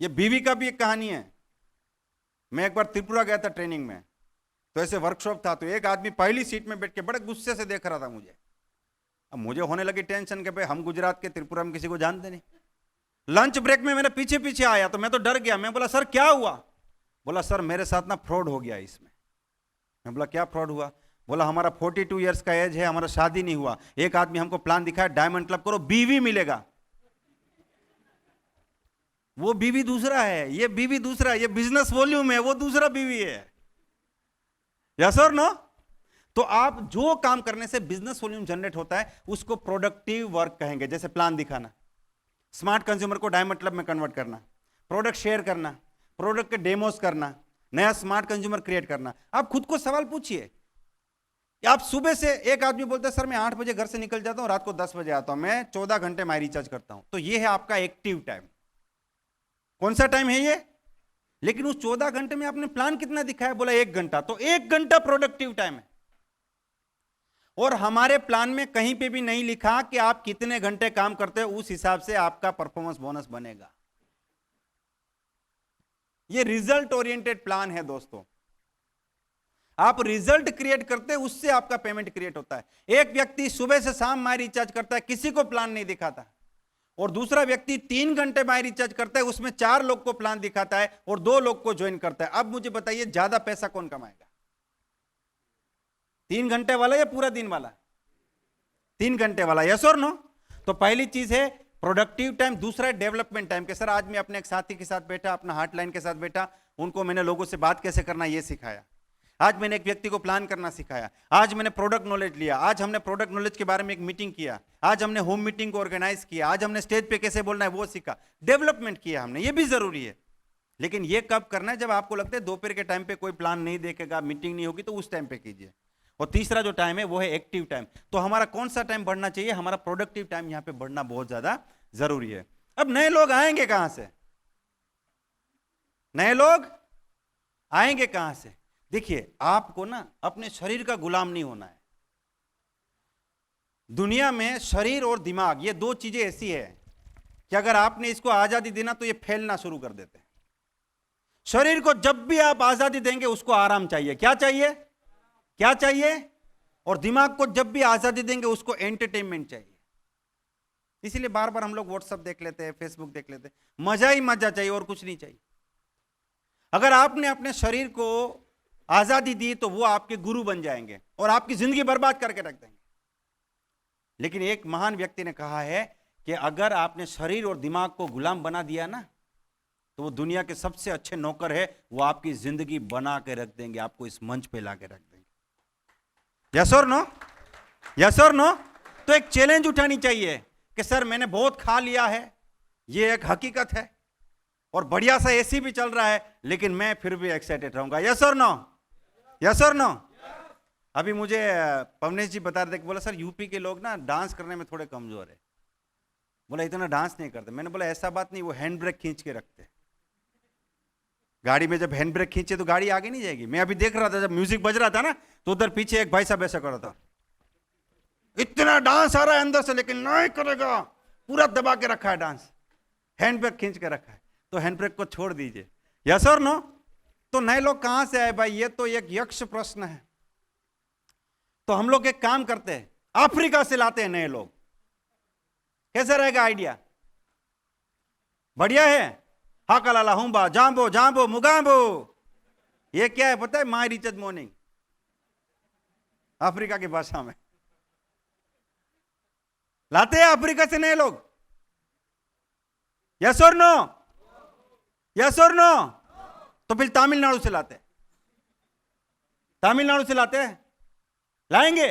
ये बीवी का भी एक कहानी है। मैं एक बार त्रिपुरा गया था ट्रेनिंग में, तो ऐसे वर्कशॉप था, तो एक आदमी पहली सीट में बैठ के बड़े गुस्से से देख रहा था मुझे। अब मुझे होने लगी टेंशन कि भाई हम गुजरात के, त्रिपुरा में किसी को जानते नहीं। लंच ब्रेक में मेरे पीछे पीछे आया तो मैं तो डर गया। मैं बोला सर क्या हुआ? बोला सर मेरे साथ ना फ्रॉड हो गया इसमें। मैं बोला क्या फ्रॉड हुआ? बोला हमारा 42 इयर्स का एज है, हमारा शादी नहीं हुआ, एक आदमी हमको प्लान दिखाया, डायमंड क्लब करो, बीवी मिलेगा। वो बीवी दूसरा है, ये बीवी दूसरा है, ये बिजनेस वॉल्यूम है, वो दूसरा बीवी है। यस और नो? तो आप जो काम करने से बिजनेस वॉल्यूम जनरेट होता है उसको प्रोडक्टिव वर्क कहेंगे। जैसे प्लान दिखाना, स्मार्ट कंज्यूमर को डायमंड क्लब में कन्वर्ट करना, प्रोडक्ट शेयर करना, प्रोडक्ट के डेमोस करना, नया स्मार्ट कंज्यूमर क्रिएट करना। आप खुद को सवाल पूछिए, आप सुबह से, एक आदमी बोलता है सर मैं 8 बजे घर से निकल जाता हूं, रात को 10 बजे आता हूं, मैं 14 घंटे माई रिचार्ज करता हूं। तो ये है आपका एक्टिव टाइम। कौन सा टाइम है ये? लेकिन उस 14 घंटे में आपने प्लान कितना दिखाया? बोला 1 घंटा। तो 1 घंटा प्रोडक्टिव टाइम है। और हमारे प्लान में कहीं पे भी नहीं लिखा कि आप कितने घंटे काम करते हो, उस हिसाब से आपका परफॉर्मेंस बोनस बनेगा। ये रिजल्ट ओरिएंटेड प्लान है दोस्तों। आप रिजल्ट क्रिएट करते हैं, उससे आपका पेमेंट क्रिएट होता है। एक व्यक्ति सुबह से शाम माई रिचार्ज करता है, किसी को प्लान नहीं दिखाता, और दूसरा व्यक्ति 3 घंटे माई रिचार्ज करता है, उसमें 4 लोग को प्लान दिखाता है और 2 लोग को ज्वाइन करता है। अब मुझे बताइए ज्यादा पैसा कौन कमाएगा, 3 घंटे वाला या पूरा दिन वाला? 3 घंटे वाला। यस और नो? तो पहली चीज है प्रोडक्टिव टाइम। दूसरा है डेवलपमेंट टाइम। के सर आज मैं अपने एक साथी के साथ बैठा, अपना हार्टलाइन के साथ बैठा, उनको मैंने लोगों से बात कैसे करना ये सिखाया। आज मैंने एक व्यक्ति को प्लान करना सिखाया। आज मैंने प्रोडक्ट नॉलेज लिया। आज हमने प्रोडक्ट नॉलेज के बारे में एक मीटिंग किया। आज हमने होम मीटिंग को ऑर्गेनाइज किया। आज हमने स्टेज पे कैसे बोलना है वो सीखा। डेवलपमेंट किया हमने, ये भी जरूरी है। लेकिन ये कब करना है? जब आपको लगता है दोपहर के टाइम पे कोई प्लान नहीं देखेगा, मीटिंग नहीं होगी, तो उस टाइम पे कीजिए। और तीसरा जो टाइम है वो है एक्टिव टाइम। तो हमारा कौन सा टाइम बढ़ना चाहिए? हमारा प्रोडक्टिव टाइम यहाँ पे बढ़ना बहुत ज्यादा जरूरी है। अब नए लोग आएंगे कहां से? नए लोग आएंगे कहां से? देखिए आपको ना अपने शरीर का गुलाम नहीं होना है। दुनिया में शरीर और दिमाग ये 2 चीजें ऐसी है कि अगर आपने इसको आजादी देना तो ये फैलना शुरू कर देते हैं। शरीर को जब भी आप आजादी देंगे उसको आराम चाहिए। क्या चाहिए? क्या चाहिए? और दिमाग को जब भी आजादी देंगे उसको एंटरटेनमेंट चाहिए। इसीलिए बार बार हम लोग व्हाट्सएप देख लेते हैं, फेसबुक देख लेते हैं। मजा ही मजा चाहिए और कुछ नहीं चाहिए। अगर आपने अपने शरीर को आजादी दी तो वो आपके गुरु बन जाएंगे और आपकी जिंदगी बर्बाद करके रख देंगे। लेकिन एक महान व्यक्ति ने कहा है कि अगर आपने शरीर और दिमाग को गुलाम बना दिया ना, तो वो दुनिया के सबसे अच्छे नौकर है, वो आपकी जिंदगी बना के रख देंगे, आपको इस मंच पे ला के रख देंगे। यस और नो? यस और नो? तो एक चैलेंज उठानी चाहिए कि सर मैंने बहुत खा लिया है, ये एक हकीकत है, और बढ़िया सा एसी भी चल रहा है, लेकिन मैं फिर भी एक्साइटेड रहूंगा। यस और नो? यस और नो? अभी मुझे पवनेश जी बता रहे थे कि बोला सर यूपी के लोग ना डांस करने में थोड़े कमजोर है। बोला इतना डांस नहीं करते। मैंने बोला ऐसा बात नहीं, वो हैंड ब्रेक खींच के रखते। गाड़ी में जब हैंड ब्रेक खींचे तो गाड़ी आगे नहीं जाएगी। मैं अभी देख रहा था, जब म्यूजिक बज रहा था ना, तो उधर पीछे एक भाई साहब ऐसा कर रहा था, इतना डांस आ रहा है अंदर से, लेकिन नहीं करेगा, पूरा दबा के रखा है डांस, हैंड ब्रेक खींच के रखा है। तो हैंड ब्रेक को छोड़ दीजिए। यस और नो? तो नए लोग कहां से आए भाई, ये तो एक यक्ष प्रश्न है। तो हम लोग एक काम करते हैं, अफ्रीका से लाते हैं नए लोग। कैसा रहेगा आइडिया? बढ़िया है। हाकलाला हुंबा जाम्बो जाम्बो मुगाम्बो, ये क्या है पता है? माय रिचर्ड मॉर्निंग, अफ्रीका की भाषा में। लाते हैं अफ्रीका से नए लोग? यस और नो? यस और नो? तो फिर तमिलनाडु से लाते हैं, तमिलनाडु से लाते हैं, लाएंगे।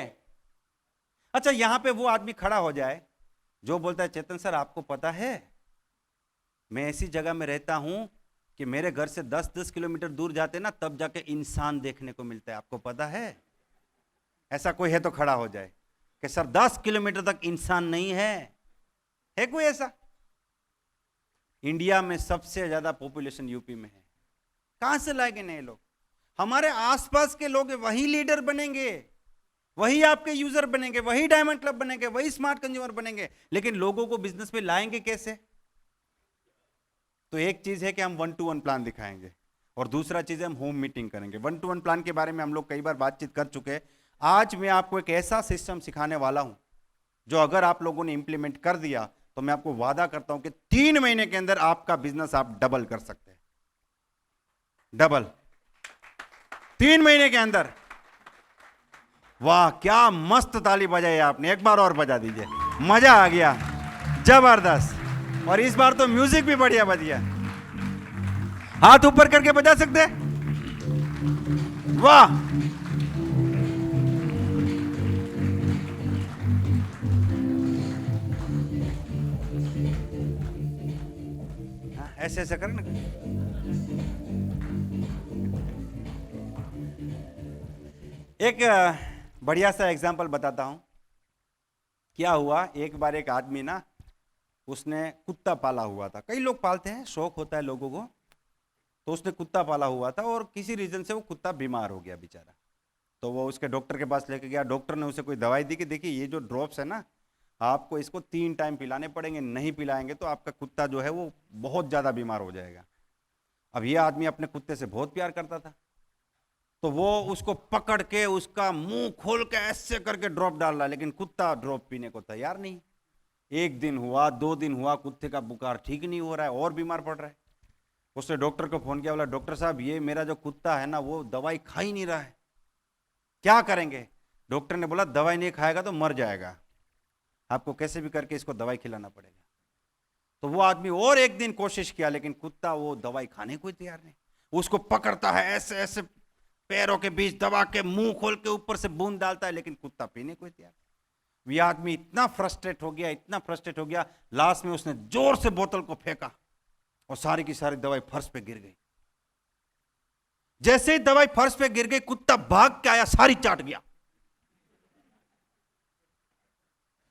अच्छा, यहां पे वो आदमी खड़ा हो जाए जो बोलता है चेतन सर आपको पता है मैं ऐसी जगह में रहता हूं कि मेरे घर से 10-10 किलोमीटर दूर जाते ना तब जाके इंसान देखने को मिलता है, आपको पता है? ऐसा कोई है तो खड़ा हो जाए कि सर 10 किलोमीटर तक इंसान नहीं है कोई ऐसा? इंडिया में सबसे ज्यादा पॉपुलेशन यूपी में है। कहां से लाएंगे नए लोग? हमारे आसपास के लोग वही लीडर बनेंगे, वही आपके यूजर बनेंगे, वही डायमंड क्लब बनेंगे, वही स्मार्ट कंज्यूमर बनेंगे, लेकिन लोगों को बिजनेस पे लाएंगे कैसे? तो एक चीज है कि हम 1-to-1 प्लान दिखाएंगे और दूसरा चीज है हम होम मीटिंग करेंगे। 1-to-1 प्लान के बारे में हम लोग कई बार बातचीत कर चुके हैं। आज मैं आपको एक ऐसा सिस्टम सिखाने वाला हूं जो अगर आप लोगों ने इंप्लीमेंट कर दिया तो मैं आपको वादा करता हूं कि 3 महीने के अंदर आपका बिजनेस आप डबल कर सकते हैं। डबल 3 महीने के अंदर। वाह क्या मस्त ताली बजाई आपने, एक बार और बजा दीजिए, मजा आ गया, जबरदस्त। और इस बार तो म्यूजिक भी बढ़िया बज गया। हाथ ऊपर करके बजा सकते? वाह। ऐसे ऐसे करना। एक बढ़िया सा एग्जांपल बताता हूं। क्या हुआ, एक बार एक आदमी ना, उसने कुत्ता पाला हुआ था। कई लोग पालते हैं, शौक होता है लोगों को। तो उसने कुत्ता पाला हुआ था और किसी रीजन से वो कुत्ता बीमार हो गया बेचारा। तो वो उसके डॉक्टर के पास लेके गया। डॉक्टर ने उसे कोई दवाई दी कि देखिए ये जो ड्रॉप्स है ना, आपको इसको 3 टाइम पिलाने पड़ेंगे, नहीं पिलाएंगे तो आपका कुत्ता जो है वो बहुत ज्यादा बीमार हो जाएगा। अब ये आदमी अपने कुत्ते से बहुत प्यार करता था, तो वो उसको पकड़ के उसका मुंह खोल के ऐसे करके ड्रॉप डाल रहा, लेकिन कुत्ता ड्रॉप पीने को तैयार नहीं। 1 दिन हुआ, 2 दिन हुआ, कुत्ते का बुखार ठीक नहीं हो रहा है और बीमार पड़ रहा है। उसने डॉक्टर को फोन किया, बोला डॉक्टर साहब ये मेरा जो कुत्ता है ना वो दवाई खा ही नहीं रहा है, क्या करेंगे? डॉक्टर ने बोला दवाई नहीं खाएगा तो मर जाएगा, आपको कैसे भी करके इसको दवाई खिलाना पड़ेगा। तो वो आदमी और 1 दिन कोशिश किया, लेकिन कुत्ता वो दवाई खाने को तैयार नहीं। उसको पकड़ता है ऐसे ऐसे, पैरों के बीच दबा के, मुंह खोल के ऊपर से बूंद डालता है, लेकिन कुत्ता पीने को तैयार। ये आदमी इतना फ्रस्ट्रेट हो गया, इतना फ्रस्ट्रेट हो गया, लास्ट में उसने जोर से बोतल को फेंका और सारी की सारी दवाई फर्श पे गिर गई। जैसे ही दवाई फर्श पे गिर गई, कुत्ता भाग के आया, सारी चाट गया।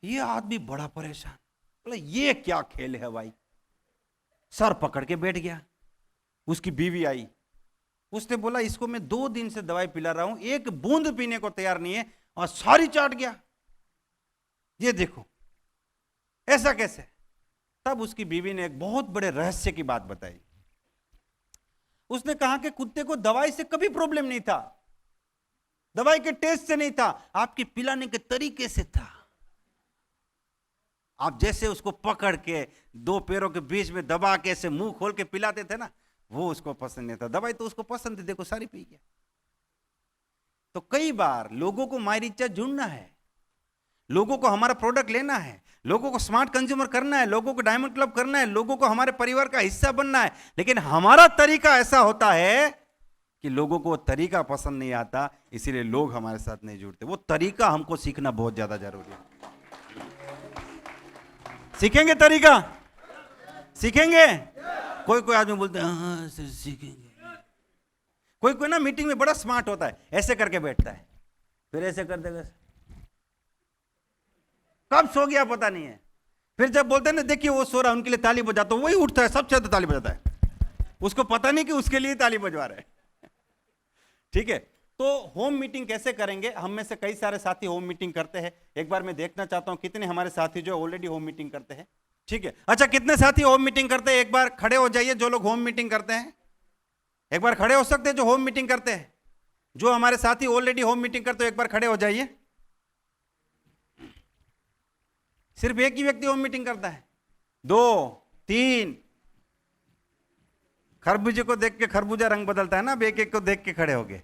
ये आदमी बड़ा परेशान, बोला ये क्या खेल है भाई। सर पकड़ के बैठ गया। उसकी बीवी आई, उसने बोला इसको मैं 2 दिन से दवाई पिला रहा हूं, 1 बूंद पीने को तैयार नहीं है और सारी चाट गया, ये देखो ऐसा कैसे। तब उसकी बीवी ने एक बहुत बड़े रहस्य की बात बताई। उसने कहा कि कुत्ते को दवाई से कभी प्रॉब्लम नहीं था, दवाई के टेस्ट से नहीं था, आपके पिलाने के तरीके से था। आप जैसे उसको पकड़ के 2 पैरों के बीच में दबा के ऐसे मुंह खोल के पिलाते थे ना, वो उसको पसंद नहीं था। दवाई तो उसको पसंद थी, देखो सारी पी गया। तो कई बार लोगों को माय रिचार्ज ढूंढना है, लोगों को हमारा प्रोडक्ट लेना है, लोगों को स्मार्ट कंज्यूमर करना है, लोगों को डायमंड क्लब करना है, लोगों को हमारे परिवार का हिस्सा बनना है, लेकिन हमारा तरीका ऐसा होता है कि लोगों को वो तरीका पसंद नहीं आता, इसीलिए लोग हमारे साथ नहीं जुड़ते। वो तरीका हमको सीखना बहुत ज्यादा जरूरी है। सीखेंगे तरीका? सीखेंगे? कोई कोई आदमी बोलते हैं हाँ सर सीखेंगे। कोई कोई ना मीटिंग में बड़ा स्मार्ट होता है, ऐसे करके बैठता है, फिर ऐसे कर देगा, कब सो गया पता नहीं है। फिर जब बोलते हैं ना देखिए वो सो रहा है, उनके लिए ताली बजाता हूं, वही उठता है, सबसे ज्यादा ताली बजाता है, उसको पता नहीं कि उसके लिए ताली बजवा रहे हैं। ठीक है, तो होम मीटिंग कैसे करेंगे? हम में से कई सारे साथी होम मीटिंग करते हैं। एक बार मैं देखना चाहता हूं कितने हमारे साथी जो ऑलरेडी होम मीटिंग करते हैं। ठीक है, अच्छा कितने साथी होम मीटिंग करते हैं? एक बार खड़े हो जाइए जो लोग होम मीटिंग करते हैं। एक बार खड़े हो सकते हैं जो होम मीटिंग करते हैं, जो हमारे साथी ऑलरेडी होम मीटिंग करते हो, एक बार खड़े हो जाइए। सिर्फ एक ही व्यक्ति होम मीटिंग करता है, 2 3। खरबूजे को देख के खरबूजा रंग बदलता है ना, अब एक एक को देख के खड़े हो गए।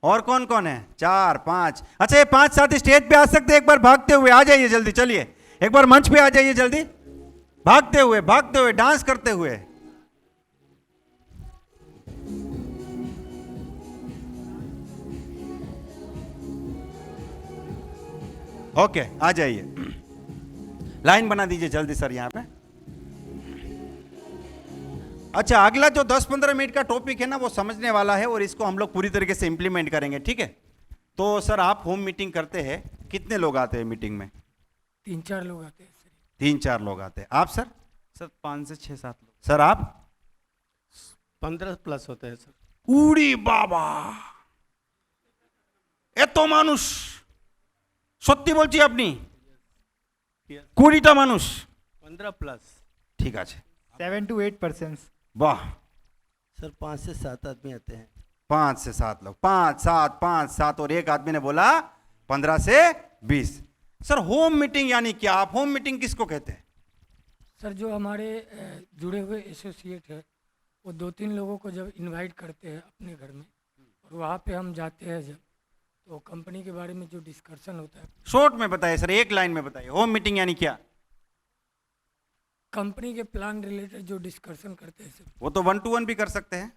और कौन कौन है? 4 5। अच्छा, ये 5 साथी स्टेज पे आ सकते हैं? एक बार भागते हुए आ जाइए जल्दी, चलिए एक बार मंच पे आ जाइए जल्दी, भागते हुए डांस करते हुए। ओके, आ जाइए, लाइन बना दीजिए जल्दी सर यहां पे। अच्छा, अगला जो 10-15 मिनट का टॉपिक है ना, वो समझने वाला है और इसको हम लोग पूरी तरीके से इंप्लीमेंट करेंगे, ठीक है? तो सर, आप होम मीटिंग करते हैं, कितने लोग आते हैं मीटिंग में? 3-4 लोग आते हैं सर। 3-4 लोग आते हैं। आप सर? सर 5 से 6-7 लोग। सर आप? 15 प्लस होते हैं सर। उड़ी बाबा, এত মানুষ, সত্যি বলছি আপনি? Yes. 20টা মানুষ? 15 प्लस। ঠিক আছে, 7 to 8%। वाह। सर 5 से 7 आदमी आते हैं। 5 से 7 लोग, 5 7 और एक आदमी ने बोला 15 से 20। सर, होम मीटिंग यानी क्या? आप होम मीटिंग किसको कहते हैं? सर, जो हमारे जुड़े हुए एसोसिएट है, वो 2-3 लोगों को जब इनवाइट करते हैं अपने घर में, और वहाँ पे हम जाते हैं जब, तो कंपनी के बारे में जो डिस्कशन होता है, शॉर्ट में बताइए सर, एक लाइन में बताइए, होम मीटिंग यानी क्या? कंपनी के प्लान रिलेटेड जो डिस्कशन करते हैं सर। वो तो 1 to 1 भी कर सकते हैं।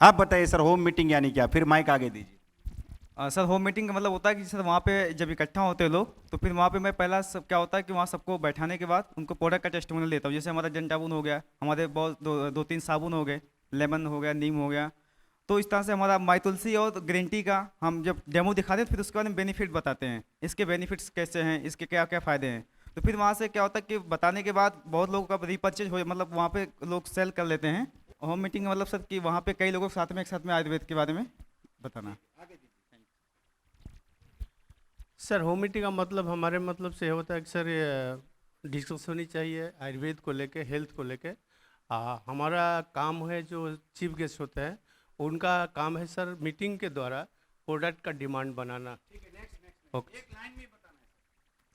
आप बताइए सर, होम मीटिंग यानी क्या? फिर माइक आगे दीजिए। सर होम मीटिंग का मतलब होता है कि सर वहाँ पे जब इकट्ठा होते हैं लोग, तो फिर वहाँ पे मैं पहला सब क्या होता है कि वहाँ सबको बैठाने के बाद उनको प्रोडक्ट का टेस्टिमोनियल देता हूँ। जैसे हमारा जंटाबुन हो गया, हमारे बहुत 2-3 साबुन हो गए, लेमन हो गया, नीम हो गया। तो इस तरह से हमारा माई तुलसी और ग्रीन टी का हम जब डेमो दिखाते हैं, फिर उसके बाद में बेनिफिट बताते हैं, इसके बेनिफिट्स कैसे हैं, इसके क्या क्या फ़ायदे हैं। तो फिर वहाँ से क्या होता है कि बताने के बाद बहुत लोगों का रीपर्चेज हो, मतलब वहाँ पे लोग सेल कर लेते हैं। होम मीटिंग का मतलब सर कि वहाँ पे कई लोगों के साथ में एक साथ में आयुर्वेद के बारे में बताना। सर होम मीटिंग का मतलब हमारे मतलब से होता है कि सर डिस्कस होनी चाहिए आयुर्वेद को लेके, हेल्थ को लेके। हमारा काम है, जो चीफ गेस्ट होते हैं उनका काम है सर मीटिंग के द्वारा प्रोडक्ट का डिमांड बनाना। ओके।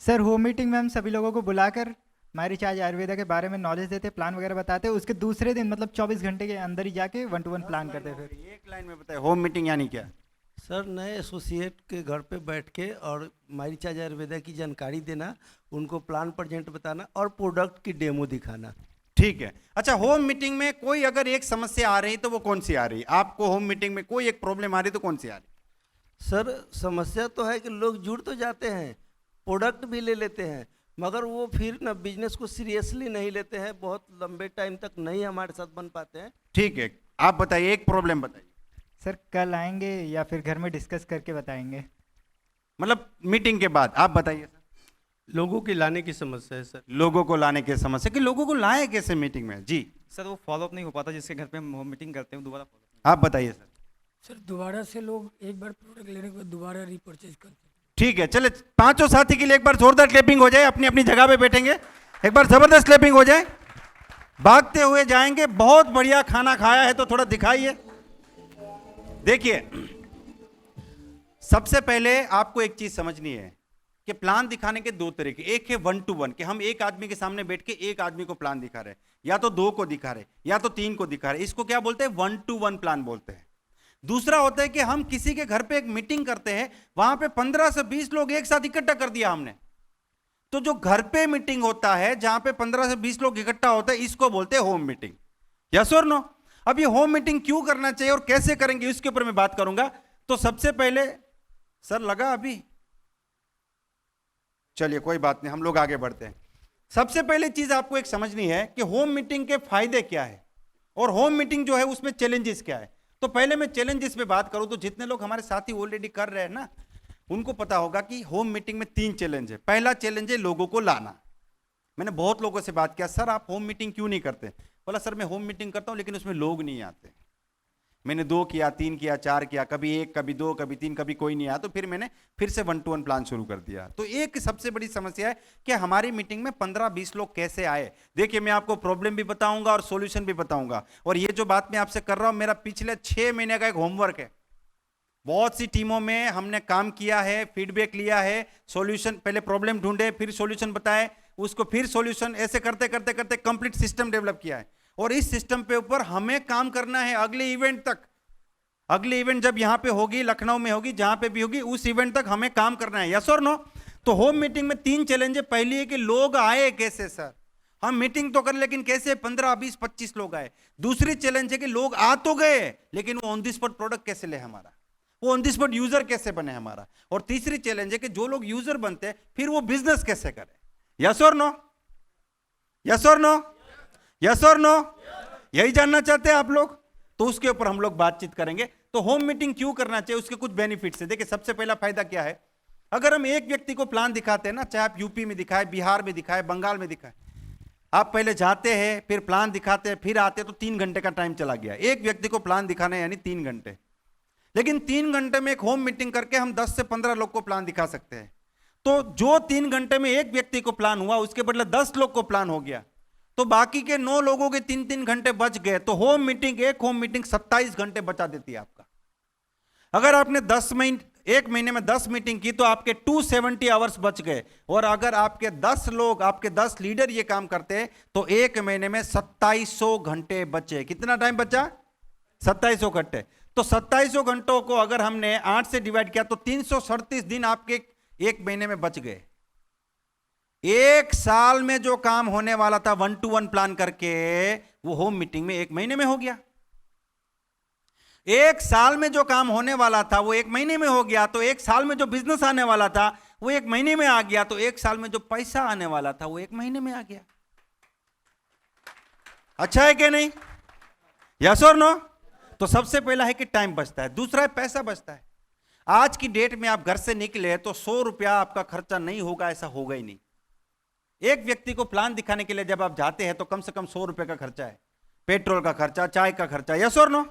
सर, होम मीटिंग में हम सभी लोगों को बुलाकर माई रिचार्ज आयुर्वेदा के बारे में नॉलेज देते, प्लान वगैरह बताते हैं। उसके दूसरे दिन मतलब 24 घंटे के अंदर ही जाके 1 to 1 प्लान करते हैं। फिर एक लाइन में बताइए, होम मीटिंग यानी क्या? सर, नए एसोसिएट के घर पे बैठ के और माई रिचार्ज आयुर्वेदा की जानकारी देना, उनको प्लान प्रेजेंट बताना और प्रोडक्ट की डेमो दिखाना। ठीक है। अच्छा, होम मीटिंग में कोई अगर एक समस्या आ रही तो वो कौन सी आ रही? आपको होम मीटिंग में कोई एक प्रॉब्लम आ रही तो कौन सी आ रही? सर, समस्या तो है कि लोग जुड़ तो जाते हैं, प्रोडक्ट भी ले लेते हैं, मगर वो फिर ना बिजनेस को सीरियसली नहीं लेते हैं, बहुत लंबे टाइम तक नहीं हमारे साथ बन पाते हैं। ठीक है, आप बताइए, एक प्रॉब्लम बताइए। सर, कल आएंगे या फिर घर में डिस्कस करके बताएंगे? मतलब मीटिंग के बाद आप बताइए सर। लोगों की लाने की समस्या है सर। लोगों को लाने की समस्या, कि लोगों को लाए कैसे मीटिंग में? जी सर वो फॉलोअप नहीं हो पाता, जिसके घर पे हम होम मीटिंग करते हैं दोबारा फॉलोअप। आप बताइए सर। सर, दोबारा से लोग एक बार प्रोडक्ट लेने के बाद दोबारा रीपरचेज करते हैं। ठीक है, चले पांचों साथी के लिए एक बार जोरदार क्लैपिंग हो जाए। अपनी अपनी जगह पे बैठेंगे, एक बार जबरदस्त क्लैपिंग हो जाए। भागते हुए जाएंगे। बहुत बढ़िया खाना खाया है तो थोड़ा दिखाइए। देखिए, सबसे पहले आपको एक चीज समझनी है कि प्लान दिखाने के 2 तरीके। एक है 1 to 1, कि हम एक आदमी के सामने बैठ के एक आदमी को प्लान दिखा रहे हैं, या तो 2 को दिखा रहे, या तो 3 को दिखा रहे। इसको क्या बोलते हैं? 1 to 1 प्लान बोलते हैं। दूसरा होता है कि हम किसी के घर पे एक मीटिंग करते हैं, वहां पे 15 से 20 लोग एक साथ इकट्ठा कर दिया हमने। तो जो घर पे मीटिंग होता है, जहां पे 15 से 20 लोग इकट्ठा होते हैं, इसको बोलते हैं होम मीटिंग। यस और नो? अब ये होम मीटिंग क्यों करना चाहिए और कैसे करेंगे, इसके ऊपर मैं बात करूंगा। तो सबसे पहले सर लगा अभी, चलिए कोई बात नहीं, हम लोग आगे बढ़ते हैं। सबसे पहले चीज आपको एक समझनी है कि होम मीटिंग के फायदे क्या है और होम मीटिंग जो है उसमें चैलेंजेस क्या है। तो पहले मैं चैलेंजेस पे बात करूं तो जितने लोग हमारे साथी ऑलरेडी कर रहे हैं ना, उनको पता होगा कि होम मीटिंग में 3 चैलेंज है। पहला चैलेंज है लोगों को लाना। मैंने बहुत लोगों से बात किया, सर आप होम मीटिंग क्यों नहीं करते? बोला सर मैं होम मीटिंग करता हूं लेकिन उसमें लोग नहीं आते। मैंने 2 किया, 3 किया, 4 किया, कभी 1, कभी 2, कभी 3, कभी कोई नहीं आया, तो फिर मैंने फिर से 1-to-1 प्लान शुरू कर दिया। तो एक सबसे बड़ी समस्या है कि हमारी मीटिंग में 15-20 लोग कैसे आए। देखिए, मैं आपको प्रॉब्लम भी बताऊंगा और सॉल्यूशन भी बताऊंगा। और ये जो बात मैं आपसे कर रहा हूं, मेरा पिछले 6 महीने का एक होमवर्क है। बहुत सी टीमों में हमने काम किया है, फीडबैक लिया है, सॉल्यूशन, पहले प्रॉब्लम ढूंढे, फिर सॉल्यूशन बताए, उसको फिर सॉल्यूशन, ऐसे करते करते करते कंप्लीट सिस्टम डेवलप किया है। और इस सिस्टम पे ऊपर हमें काम करना है अगले इवेंट तक। अगली इवेंट जब यहां पे होगी, लखनऊ में होगी, जहां पे भी होगी, उस इवेंट तक हमें काम करना है। यस और नो? तो होम मीटिंग में 3 चैलेंज है। पहली है कि लोग आए कैसे सर, हम मीटिंग तो कर लेकिन कैसे 15, 20, 25 लोग आए। दूसरी चैलेंज है कि लोग आ तो गए लेकिन वो ऑन द स्पॉट प्रोडक्ट कैसे ले हमारा, वो ऑन द स्पॉट यूजर कैसे बने हमारा। और तीसरी चैलेंज है कि जो लोग यूजर बनते हैं फिर वो बिजनेस कैसे करें। यस और नो? यस और नो? यस और नो? यही जानना चाहते हैं आप लोग? तो उसके ऊपर हम लोग बातचीत करेंगे। तो होम मीटिंग क्यों करना चाहिए, उसके कुछ बेनिफिट्स है। देखिए, सबसे पहला फायदा क्या है, अगर हम एक व्यक्ति को प्लान दिखाते हैं ना, चाहे आप यूपी में दिखाए, बिहार में दिखाए, बंगाल में दिखाए, आप पहले जाते हैं, फिर प्लान दिखाते हैं, फिर आते हैं, तो 3 घंटे का टाइम चला गया एक व्यक्ति को प्लान दिखाने, यानी 3 घंटे। लेकिन 3 घंटे में एक होम मीटिंग करके हम 10 से 15 लोग को प्लान दिखा सकते हैं। तो जो 3 घंटे में एक व्यक्ति को प्लान हुआ, उसके बदले 10 लोग को प्लान हो गया, तो बाकी के 9 लोगों के 3-3 घंटे बच गए। तो होम मीटिंग, एक होम मीटिंग 27 घंटे बचा देती है आपका। अगर आपने 1 महीने में 10 मीटिंग की तो आपके 270 आवर्स बच गए। और अगर आपके 10 लोग, आपके 10 लीडर ये काम करते तो 1 महीने में 2700 घंटे बचे। कितना टाइम बचा? 2700 घंटे। तो 2700 घंटों को अगर हमने 8 से डिवाइड किया तो 337 दिन आपके 1 महीने में बच गए। 1 साल में जो काम होने वाला था 1-to-1 प्लान करके, वो होम मीटिंग में 1 महीने में हो गया। 1 साल में जो काम होने वाला था वो 1 महीने में हो गया। तो 1 साल में जो बिजनेस आने वाला था वो 1 महीने में आ गया। तो 1 साल में जो पैसा आने वाला था वो 1 महीने में आ गया। अच्छा है कि नहीं? यस और नो? तो सबसे पहला है कि टाइम बचता है, दूसरा है पैसा बचता है। आज की डेट में आप घर से निकले तो 100 रुपया आपका खर्चा नहीं होगा, ऐसा होगा ही नहीं। एक व्यक्ति को प्लान दिखाने के लिए जब आप जाते हैं तो कम से कम 100 रुपए का खर्चा है, पेट्रोल का खर्चा, चाय का खर्चा। यस और नो?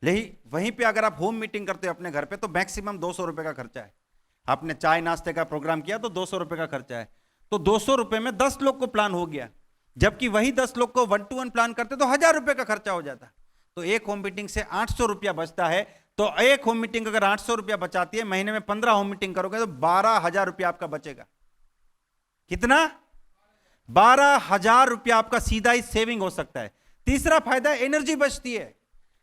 वहीं पे अगर आप होम मीटिंग करते हो अपने घर पे तो मैक्सिमम 200 रुपए का खर्चा है। आपने चाय नाश्ते का प्रोग्राम किया तो 200 रुपए का खर्चा है। तो 200 रुपए में 10 लोग को प्लान हो गया, जबकि वही 10 लोग को 1-to-1 प्लान करते तो 1000 रुपए का खर्चा हो जाता। तो एक होम मीटिंग से 800 रुपया बचता है। तो एक होम मीटिंग अगर 800 रुपया बचाती है, महीने में 15 होम मीटिंग करोगे तो 12,000 रुपया आपका बचेगा। कितना? 12,000 रुपया आपका सीधा ही सेविंग हो सकता है। तीसरा फायदा, एनर्जी बचती है।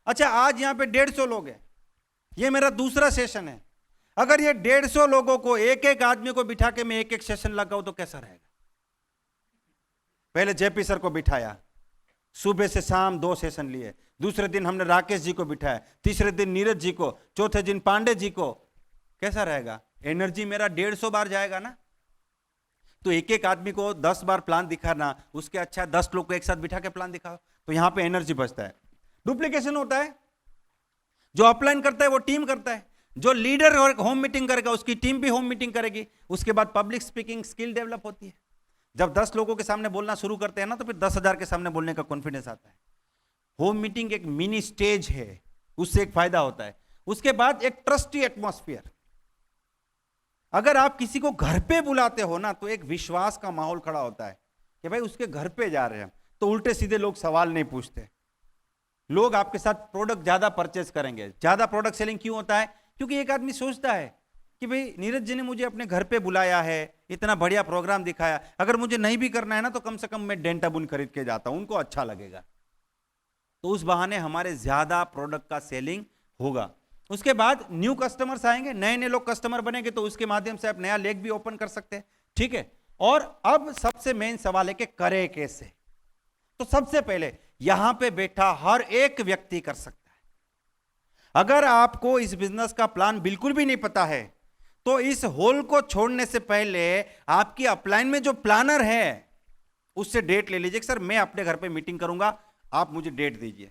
अच्छा, आज यहां पे 150 लोग हैं, ये मेरा दूसरा सेशन है। अगर ये 150 लोगों को, एक आदमी को बिठा के मैं एक सेशन लगाऊं तो कैसा रहेगा? पहले जेपी सर को बिठाया, सुबह से शाम 2 सेशन लिए, दूसरे दिन हमने राकेश जी को बिठाया, तीसरे दिन नीरज जी को, चौथे दिन पांडे जी को। कैसा रहेगा? एनर्जी मेरा 150 बार जाएगा ना। तो एक आदमी को 10 बार प्लान दिखाना, उसके अच्छा 10 लोग को एक साथ बिठा के प्लान दिखाओ, तो यहां पे एनर्जी बचता है। डुप्लीकेशन होता है, जो अपलाइन करता है वो टीम करता है, जो लीडर होम मीटिंग करेगा उसकी टीम भी होम मीटिंग करेगी। उसके बाद पब्लिक स्पीकिंग स्किल डेवलप होती है। जब 10 लोगों के सामने बोलना शुरू करते हैं ना तो फिर 10,000 के सामने बोलने का कॉन्फिडेंस आता है। होम मीटिंग एक मिनी स्टेज है, उससे एक फायदा होता है। उसके बाद एक ट्रस्टी एटमॉस्फेयर। अगर आप किसी को घर पे बुलाते हो ना तो एक विश्वास का माहौल खड़ा होता है कि भाई उसके घर पे जा रहे हैं, तो उल्टे सीधे लोग सवाल नहीं पूछते। लोग आपके साथ प्रोडक्ट ज्यादा परचेज करेंगे। ज्यादा प्रोडक्ट सेलिंग क्यों होता है? क्योंकि एक आदमी सोचता है कि भाई नीरज जी ने मुझे अपने घर पे बुलाया है, इतना बढ़िया प्रोग्राम दिखाया, अगर मुझे नहीं भी करना है ना तो कम से कम मैं डेंटाबुन खरीद के जाता हूं, उनको अच्छा लगेगा। तो उस बहाने हमारे ज्यादा प्रोडक्ट का सेलिंग होगा। उसके बाद न्यू कस्टमर्स आएंगे, नए नए लोग कस्टमर बनेंगे, तो उसके माध्यम से आप नया लेग भी ओपन कर सकते हैं। ठीक है, और अब सबसे मेन सवाल है कि करे कैसे। तो सबसे पहले यहां पे बैठा हर एक व्यक्ति कर सकता है। अगर आपको इस बिजनेस का प्लान बिल्कुल भी नहीं पता है तो इस हॉल को छोड़ने से पहले आपकी अपलाइन में जो प्लानर है उससे डेट ले लीजिए। सर मैं अपने घर पे मीटिंग करूंगा, आप मुझे डेट दीजिए।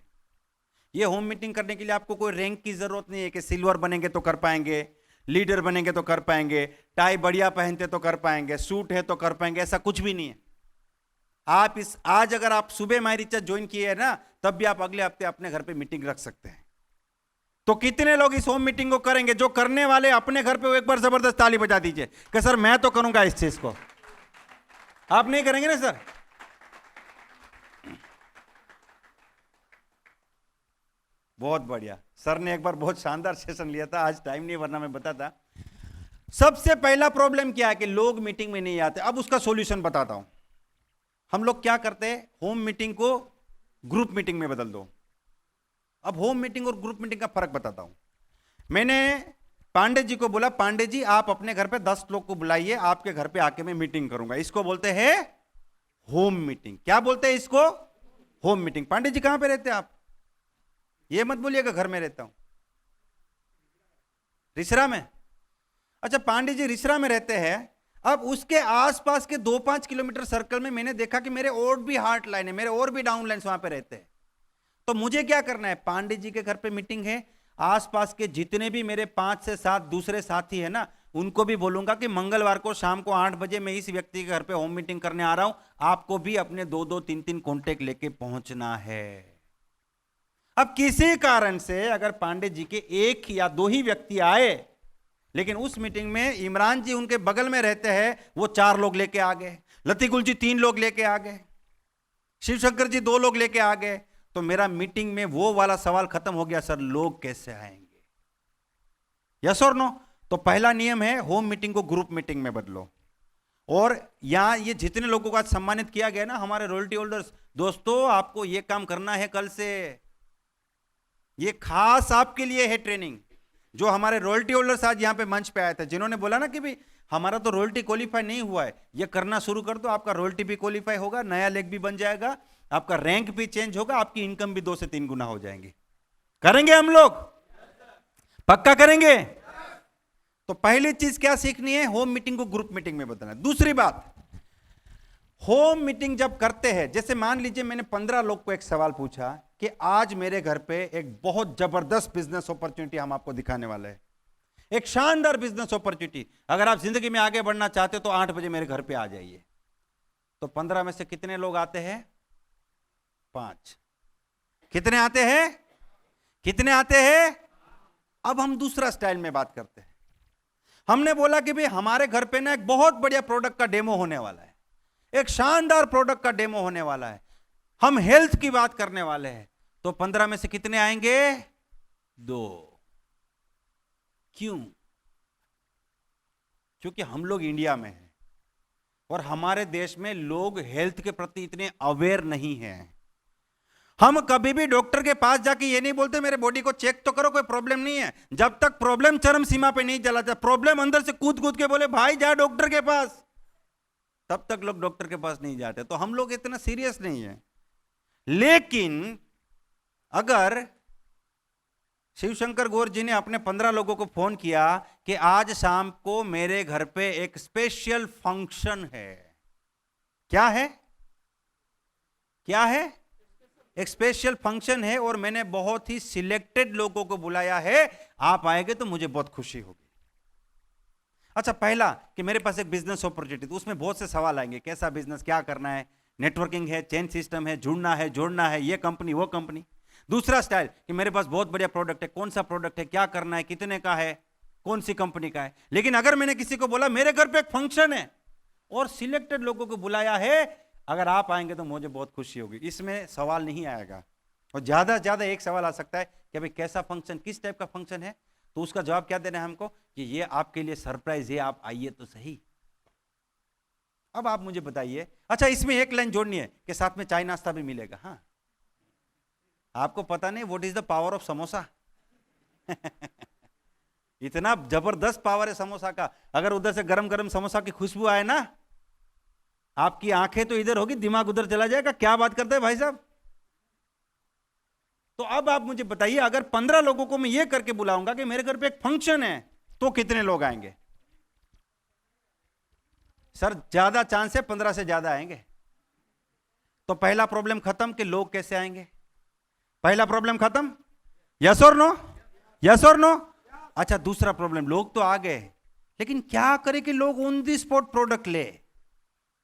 ये होम मीटिंग करने के लिए आपको कोई रैंक की जरूरत नहीं है कि सिल्वर बनेंगे तो कर पाएंगे, लीडर बनेंगे तो कर पाएंगे, टाई बढ़िया पहनते तो कर पाएंगे, सूट है तो कर पाएंगे, ऐसा कुछ भी नहीं है। आप आज अगर आप सुबह माई रिचार्ज ज्वाइन किए है ना, तब भी आप अगले हफ्ते अपने घर पे मीटिंग रख सकते हैं। तो कितने लोग इस होम मीटिंग को करेंगे? जो करने वाले अपने घर पे, वो एक बार जबरदस्त ताली बजा दीजिए कि सर मैं तो करूंगा इस चीज को। आप नहीं करेंगे ना सर? बहुत बढ़िया, सर ने एक बार बहुत शानदार सेशन लिया था, आज टाइम नहीं वरना मैं बताता। सबसे पहला प्रॉब्लम क्या है कि लोग मीटिंग में नहीं आते। अब उसका सॉल्यूशन बताता हूं। हम लोग क्या करते हैं, होम मीटिंग को ग्रुप मीटिंग में बदल दो। अब होम मीटिंग और ग्रुप मीटिंग का फर्क बताता हूं। मैंने पांडे जी को बोला, पांडे जी आप अपने घर पे 10 लोग को बुलाइए, आपके घर पे आके मैं मीटिंग करूंगा। इसको बोलते हैं होम मीटिंग। क्या बोलते हैं इसको? Home meeting. पांडे जी कहां पे रहते हैं आप? ये मत बोलिएगा घर में रहता हूं। रिसरा में? अच्छा, पांडे जी रिसरा में रहते हैं। अब उसके आसपास के 2-5 किलोमीटर सर्कल में मैंने देखा कि मेरे और भी हार्ट लाइन है, मेरे और भी डाउन लाइन वहां पे रहते हैं। तो मुझे क्या करना है, पांडे जी के घर पे मीटिंग है, आसपास के जितने भी मेरे 5 से 7 दूसरे साथी है ना, उनको भी बोलूंगा कि मंगलवार को शाम को 8 बजे मैं इस व्यक्ति के घर पे होम मीटिंग करने आ रहा हूं, आपको भी अपने 2-2, 3-3 कॉन्टेक्ट लेके पहुंचना है। अब किसी कारण से अगर पांडे जी के 1 या 2 ही व्यक्ति आए, लेकिन उस मीटिंग में इमरान जी उनके बगल में रहते हैं, वो 4 लोग लेके आ गए, लतीकुल जी 3 लोग लेके आ गए, शिवशंकर जी 2 लोग लेके आ गए, तो मेरा मीटिंग में वो वाला सवाल खत्म हो गया, सर लोग कैसे आएंगे? यस और नो? तो पहला नियम है होम मीटिंग को ग्रुप मीटिंग में बदलो। और यहां ये जितने लोगों को आज सम्मानित किया गया ना, हमारे रॉयल्टी होल्डर्स, दोस्तों आपको ये काम करना है कल से, ये खास आपके लिए है ट्रेनिंग। जो हमारे रॉयल्टी होल्डर्स आज यहां पे मंच पे आए थे, जिन्होंने बोला ना कि भाई हमारा तो रॉयल्टी क्वालिफाई नहीं हुआ है, ये करना शुरू कर दो, आपका रॉयल्टी भी क्वालिफाई होगा, नया लेग भी बन जाएगा, आपका रैंक भी चेंज होगा, आपकी इनकम भी 2 से 3 गुना हो जाएंगी। करेंगे हम लोग? पक्का करेंगे? तो पहली चीज क्या सीखनी है, होम मीटिंग को ग्रुप मीटिंग में बदलना है। दूसरी बात, होम मीटिंग जब करते हैं, जैसे मान लीजिए मैंने 15 लोग को एक सवाल पूछा कि आज मेरे घर पे एक बहुत जबरदस्त बिजनेस अपॉर्चुनिटी हम आपको दिखाने वाले हैं, एक शानदार बिजनेस अपॉर्चुनिटी, अगर आप जिंदगी में आगे बढ़ना चाहते हो तो 8 बजे मेरे घर पे आ जाइए। तो 15 में से कितने लोग आते हैं? 5। कितने आते हैं? कितने आते हैं? अब हम दूसरा स्टाइल में बात करते हैं। हमने बोला कि भाई हमारे घर पे ना एक बहुत बढ़िया प्रोडक्ट का डेमो होने वाला है, एक शानदार प्रोडक्ट का डेमो होने वाला है, हम हेल्थ की बात करने वाले हैं। तो 15 में से कितने आएंगे? 2। क्यों? क्योंकि हम लोग इंडिया में हैं और हमारे देश में लोग हेल्थ के प्रति इतने अवेयर नहीं हैं। हम कभी भी डॉक्टर के पास जाके ये नहीं बोलते मेरे बॉडी को चेक तो करो, कोई प्रॉब्लम नहीं है। जब तक प्रॉब्लम चरम सीमा पे नहीं चला जाता, प्रॉब्लम अंदर से कूद कूद के बोले भाई जा डॉक्टर के पास, तब तक लोग डॉक्टर के पास नहीं जाते। तो हम लोग इतना सीरियस नहीं है। लेकिन अगर शिवशंकर गौर जी ने अपने 15 लोगों को फोन किया कि आज शाम को मेरे घर पे एक स्पेशल फंक्शन है, क्या है? क्या है? एक स्पेशल फंक्शन है और मैंने बहुत ही सिलेक्टेड लोगों को बुलाया है, आप आएंगे तो मुझे बहुत खुशी होगी। अच्छा, पहला कि मेरे पास एक बिजनेस अपॉर्चुनिटी, तो उसमें बहुत से सवाल आएंगे, कैसा बिजनेस, क्या करना है, नेटवर्किंग है, चेन सिस्टम है, जुड़ना है, जोड़ना है, ये कंपनी वो कंपनी। दूसरा स्टाइल कि मेरे पास बहुत बढ़िया प्रोडक्ट है, कौन सा प्रोडक्ट है, क्या करना है, कितने का है, कौन सी कंपनी का है। लेकिन अगर मैंने किसी को बोला मेरे घर पे एक फंक्शन है और सिलेक्टेड लोगों को बुलाया है, अगर आप आएंगे तो मुझे बहुत खुशी होगी, इसमें सवाल नहीं आएगा। और ज्यादा से ज्यादा एक सवाल आ सकता है कि भाई कैसा फंक्शन, किस टाइप का फंक्शन है, तो उसका जवाब क्या देना है हमको कि ये आपके लिए सरप्राइज है, आप आइए तो सही। अब आप मुझे बताइए, अच्छा इसमें एक लाइन जोड़नी है कि साथ में चाय नाश्ता भी मिलेगा। हाँ, आपको पता नहीं what is the power of samosa इतना जबरदस्त पावर है समोसा का। अगर उधर से गरम गरम समोसा की खुशबू आए ना, आपकी आंखें तो इधर होगी, दिमाग उधर चला जाएगा, क्या बात करते हैं भाई साहब। तो अब आप मुझे बताइए, अगर 15 लोगों को मैं ये करके बुलाऊंगा कि मेरे घर पे एक फंक्शन है, तो कितने लोग आएंगे? सर ज्यादा चांस है 15 से ज्यादा आएंगे। तो पहला प्रॉब्लम खत्म कि लोग कैसे आएंगे, पहला प्रॉब्लम खत्म। यस और नो? यस और नो? अच्छा, दूसरा प्रॉब्लम, लोग तो आ गए, लेकिन क्या करें कि लोग ऑन दी स्पॉट प्रोडक्ट ले।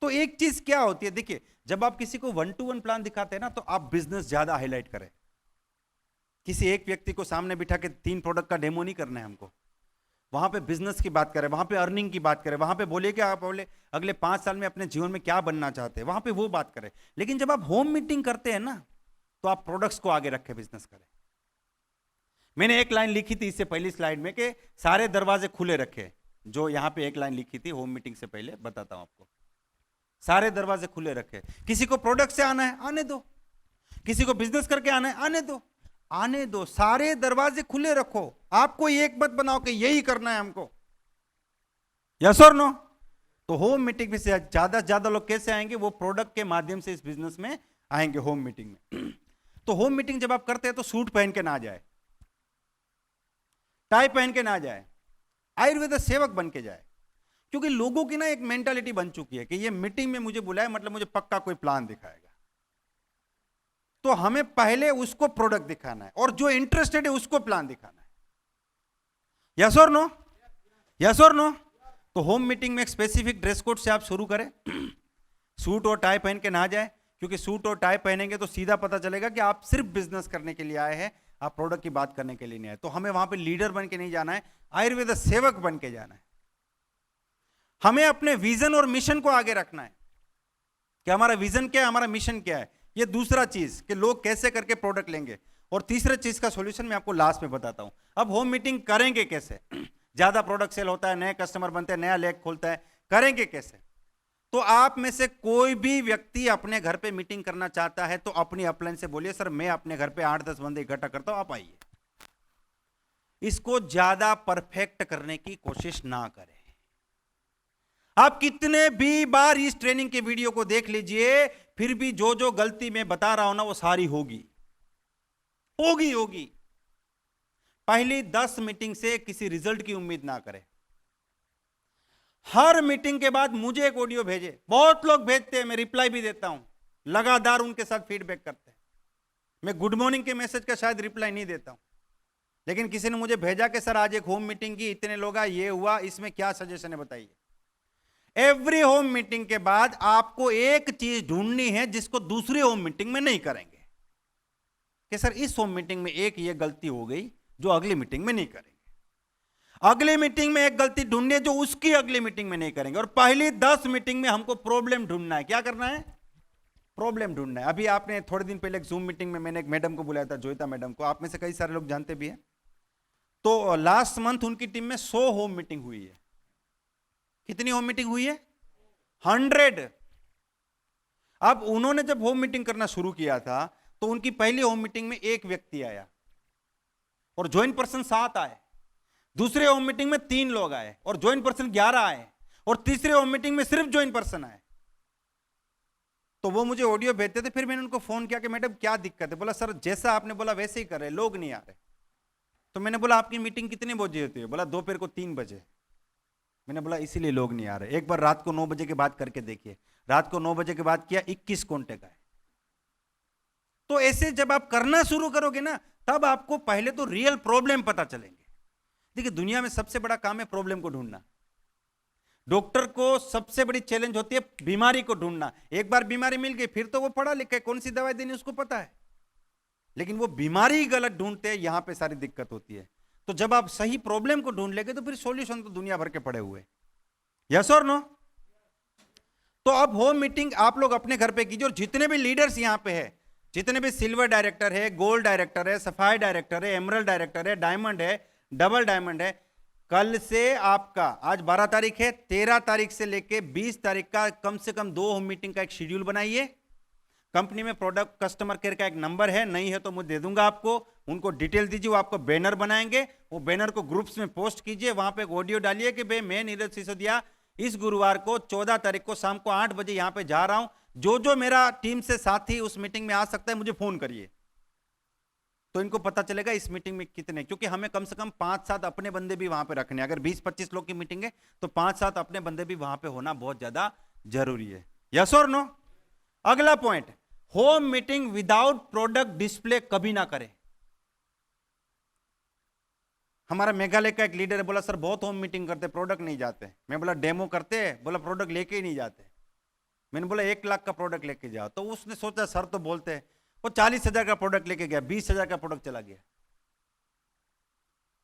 तो एक चीज क्या होती है, देखिए जब आप किसी को 1-to-1 प्लान दिखाते हैं ना, तो आप बिजनेस ज्यादा हाईलाइट करें। किसी एक व्यक्ति को सामने बिठा के 3 प्रोडक्ट का डेमो नहीं करना है हमको। वहां पे बिजनेस की बात करें, वहां पे अर्निंग की बात करें, वहां पे बोले कि आप बोले अगले 5 साल में अपने जीवन में क्या बनना चाहते हैं, वहां पे वो बात करें। लेकिन जब आप होम मीटिंग करते हैं ना, तो आप प्रोडक्ट्स को आगे रखे बिजनेस करें। मैंने एक लाइन लिखी थी इससे पहली स्लाइड में कि सारे दरवाजे खुले रखे। जो यहां पे एक लाइन लिखी थी होम मीटिंग से पहले, बताता हूं आपको। सारे दरवाजे खुले रखे। किसी को प्रोडक्ट से आना है आने दो, किसी को बिजनेस करके आना है आने दो, आने दो, सारे दरवाजे खुले रखो। आपको एक मत बनाओ कि यही करना है हमको, यस और नो। तो होम मीटिंग में से ज्यादा से ज्यादा लोग कैसे आएंगे? वो प्रोडक्ट के माध्यम से इस बिजनेस में आएंगे होम मीटिंग में। तो होम मीटिंग जब आप करते हैं तो सूट पहन के ना जाए, टाई पहन के ना जाए, आयुर्वेद सेवक बन के जाए। क्योंकि लोगों की ना एक मेंटालिटी बन चुकी है कि ये मीटिंग में मुझे बुलाया मतलब मुझे पक्का कोई प्लान दिखाएगा। तो हमें पहले उसको प्रोडक्ट दिखाना है और जो इंटरेस्टेड है उसको प्लान दिखाना है, यस और नो, यस और नो। तो होम मीटिंग में एक स्पेसिफिक ड्रेस कोड से आप शुरू करें। सूट और टाई पहन के ना जाए, क्योंकि सूट और टाई पहनेंगे तो सीधा पता चलेगा कि आप सिर्फ बिजनेस करने के लिए आए हैं, आप प्रोडक्ट की बात करने के लिए नहीं आए। तो हमें वहां पे लीडर बन के नहीं जाना है, आयुर्वेद सेवक बन के जाना है। हमें अपने विजन और मिशन को आगे रखना है कि हमारा विजन क्या है, हमारा मिशन क्या है। ये दूसरा चीज कि लोग कैसे करके प्रोडक्ट लेंगे। और तीसरे चीज का सॉल्यूशन मैं आपको लास्ट में बताता हूं। अब होम मीटिंग करेंगे कैसे? ज्यादा प्रोडक्ट सेल होता है, नए कस्टमर बनते हैं, नया लेग खुलता है, करेंगे कैसे? तो आप में से कोई भी व्यक्ति अपने घर पे मीटिंग करना चाहता है तो अपनी अपलाइन से बोलिए, सर मैं अपने घर पे 8-10 बंदे इकट्ठा करता हूं, आप आइए। इसको ज्यादा परफेक्ट करने की कोशिश ना करें। आप कितने भी बार इस ट्रेनिंग के वीडियो को देख लीजिए, फिर भी जो जो गलती मैं बता रहा हूं ना वो सारी होगी होगी होगी। पहली 10 मीटिंग से किसी रिजल्ट की उम्मीद ना करें। हर मीटिंग के बाद मुझे एक ऑडियो भेजे, बहुत लोग भेजते हैं, मैं रिप्लाई भी देता हूं, लगातार उनके साथ फीडबैक करते हैं। मैं गुड मॉर्निंग के मैसेज का शायद रिप्लाई नहीं देता हूं, लेकिन किसी ने मुझे भेजा कि सर आज एक होम मीटिंग की, इतने लोग आए, ये हुआ, इसमें क्या सजेशन है बताइए। एवरी होम मीटिंग के बाद आपको एक चीज ढूंढनी है जिसको दूसरी होम मीटिंग में नहीं करेंगे, कि सर इस होम मीटिंग में एक ये गलती हो गई जो अगली मीटिंग में नहीं करेंगे। अगली मीटिंग में एक गलती ढूंढनी है जो उसकी अगली मीटिंग में नहीं करेंगे। और पहली 10 मीटिंग में हमको प्रॉब्लम ढूंढना है। क्या करना है? प्रॉब्लम ढूंढना है। अभी आपने थोड़े दिन पहले एक जूम मीटिंग में मैंने एक मैडम को बुलाया था, जोईता मैडम को, आप में से कई सारे लोग जानते भी हैं। तो लास्ट मंथ उनकी टीम में 100 होम मीटिंग हुई है। कितनी होम मीटिंग हुई है? 100। अब उन्होंने जब होम मीटिंग करना शुरू किया था तो उनकी पहली होम मीटिंग में एक व्यक्ति आया और ज्वाइन पर्सन 7 आए। दूसरे होम मीटिंग में 3 लोग आए और ज्वाइन पर्सन 11 आए और तीसरे होम मीटिंग में सिर्फ ज्वाइन पर्सन आए। तो वो मुझे ऑडियो भेजते थे, फिर मैंने उनको फोन किया कि मैडम क्या दिक्कत है? बोला सर जैसा आपने बोला वैसे ही कर रहे, लोग नहीं आ रहे। तो मैंने बोला आपकी मीटिंग कितने बजे होती है? बोला दोपहर को 3 बजे। मैंने बोला इसीलिए लोग नहीं आ रहे, एक बार रात को 9 बजे के बाद करके देखिए। रात को 9 बजे के बाद किया, 21 कॉन्टेक्ट आए। तो ऐसे जब आप करना शुरू करोगे ना, तब आपको पहले तो रियल प्रॉब्लम पता चलेंगे। देखिए दुनिया में सबसे बड़ा काम है प्रॉब्लम को ढूंढना। डॉक्टर को सबसे बड़ी चैलेंज होती है बीमारी को ढूंढना। एक बार बीमारी मिल गई फिर तो वो पढ़ा लिखा है, कौन सी दवाई देनी उसको पता है, लेकिन वो बीमारी गलत ढूंढते हैं, यहां पे सारी दिक्कत होती है। तो जब आप सही प्रॉब्लम को ढूंढ लेंगे तो फिर सॉल्यूशन तो दुनिया भर के पड़े हुए, यस और नो। तो अब होम मीटिंग आप लोग अपने घर पे कीजिए। और जितने भी लीडर्स यहां पे है, जितने भी सिल्वर डायरेक्टर है, गोल्ड डायरेक्टर है, सफायर डायरेक्टर है, एमरल्ड डायरेक्टर है, डायमंड है, डबल डायमंड है, कल से आपका, आज 12 तारीख है, 13 तारीख से लेके 20 तारीख का कम से कम 2 होम मीटिंग का एक शेड्यूल बनाइए। कंपनी में प्रोडक्ट कस्टमर केयर का एक नंबर है, नहीं है तो मुझे दे दूंगा आपको, उनको डिटेल दीजिए, वो आपको बैनर बनाएंगे। वो बैनर को ग्रुप्स में पोस्ट कीजिए, वहां पे एक ऑडियो डालिए कि भाई मैं नीरज सिसोदिया इस गुरुवार को 14 तारीख को शाम को 8 बजे यहां पे जा रहा हूं, जो मेरा टीम से साथी उस मीटिंग में आ सकता है मुझे फोन करिए। तो इनको पता चलेगा इस मीटिंग में कितने, क्योंकि हमें कम से कम 5-7 अपने बंदे भी वहां पे रखने हैं। अगर 20-25 लोग की मीटिंग है तो 5-7 अपने बंदे भी वहां पे होना बहुत ज्यादा जरूरी है, यस और नो। अगला point, home meeting without product display कभी ना करें। हमारा मेघालय का एक लीडर है, बोला सर बहुत होम मीटिंग करते प्रोडक्ट नहीं जाते। मैं बोला डेमो करते हैं? बोला प्रोडक्ट लेके ही नहीं जाते। मैंने बोला 1 लाख का प्रोडक्ट लेके जाओ। तो उसने सोचा सर तो बोलते हैं, वो 40,000 का प्रोडक्ट लेके गया, 20,000 का प्रोडक्ट चला गया।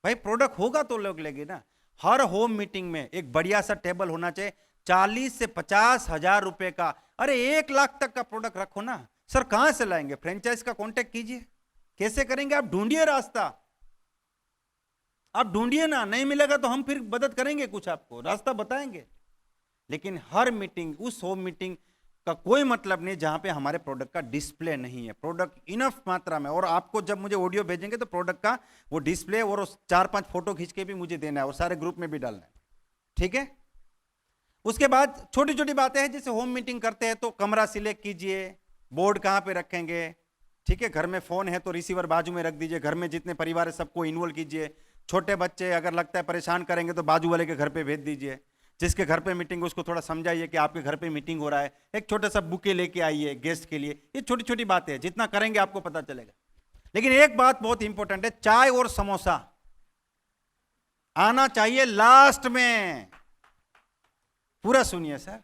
भाई प्रोडक्ट होगा तो लोग लेंगे ना। हर होम मीटिंग में एक बढ़िया सा टेबल होना चाहिए, 40 से 50 हजार रुपए का, अरे 1 लाख तक का प्रोडक्ट रखो ना। सर कहां से लाएंगे? फ्रेंचाइज का कांटेक्ट कीजिए। कैसे करेंगे? आप ढूंढिए रास्ता, आप ढूंढिए ना, नहीं मिलेगा तो हम फिर मदद करेंगे, कुछ आपको रास्ता बताएंगे। लेकिन हर मीटिंग, उस होम मीटिंग का कोई मतलब नहीं जहां पे हमारे प्रोडक्ट का डिस्प्ले नहीं है। प्रोडक्ट इनफ मात्रा में, और आपको जब मुझे ऑडियो भेजेंगे तो प्रोडक्ट का वो डिस्प्ले और 4-5 फोटो खींच के भी मुझे देना है और सारे ग्रुप में भी डालना है, ठीक है। उसके बाद छोटी छोटी बातें हैं, जैसे होम मीटिंग करते हैं तो कमरा सिलेक्ट कीजिए, बोर्ड कहां पे रखेंगे, ठीक है। घर में फोन है तो रिसीवर बाजू में रख दीजिए, घर में जितने परिवार है सबको इन्वॉल्व कीजिए। छोटे बच्चे अगर लगता है परेशान करेंगे तो बाजू वाले के घर पे भेज दीजिए। जिसके घर पे मीटिंग उसको थोड़ा समझाइए कि आपके घर पे मीटिंग हो रहा है, एक छोटा सा बुके लेके आइए गेस्ट के लिए। ये छोटी छोटी बातें हैं, जितना करेंगे आपको पता चलेगा। लेकिन एक बात बहुत इंपॉर्टेंट है, चाय और समोसा आना चाहिए लास्ट में। पूरा सुनिए सर,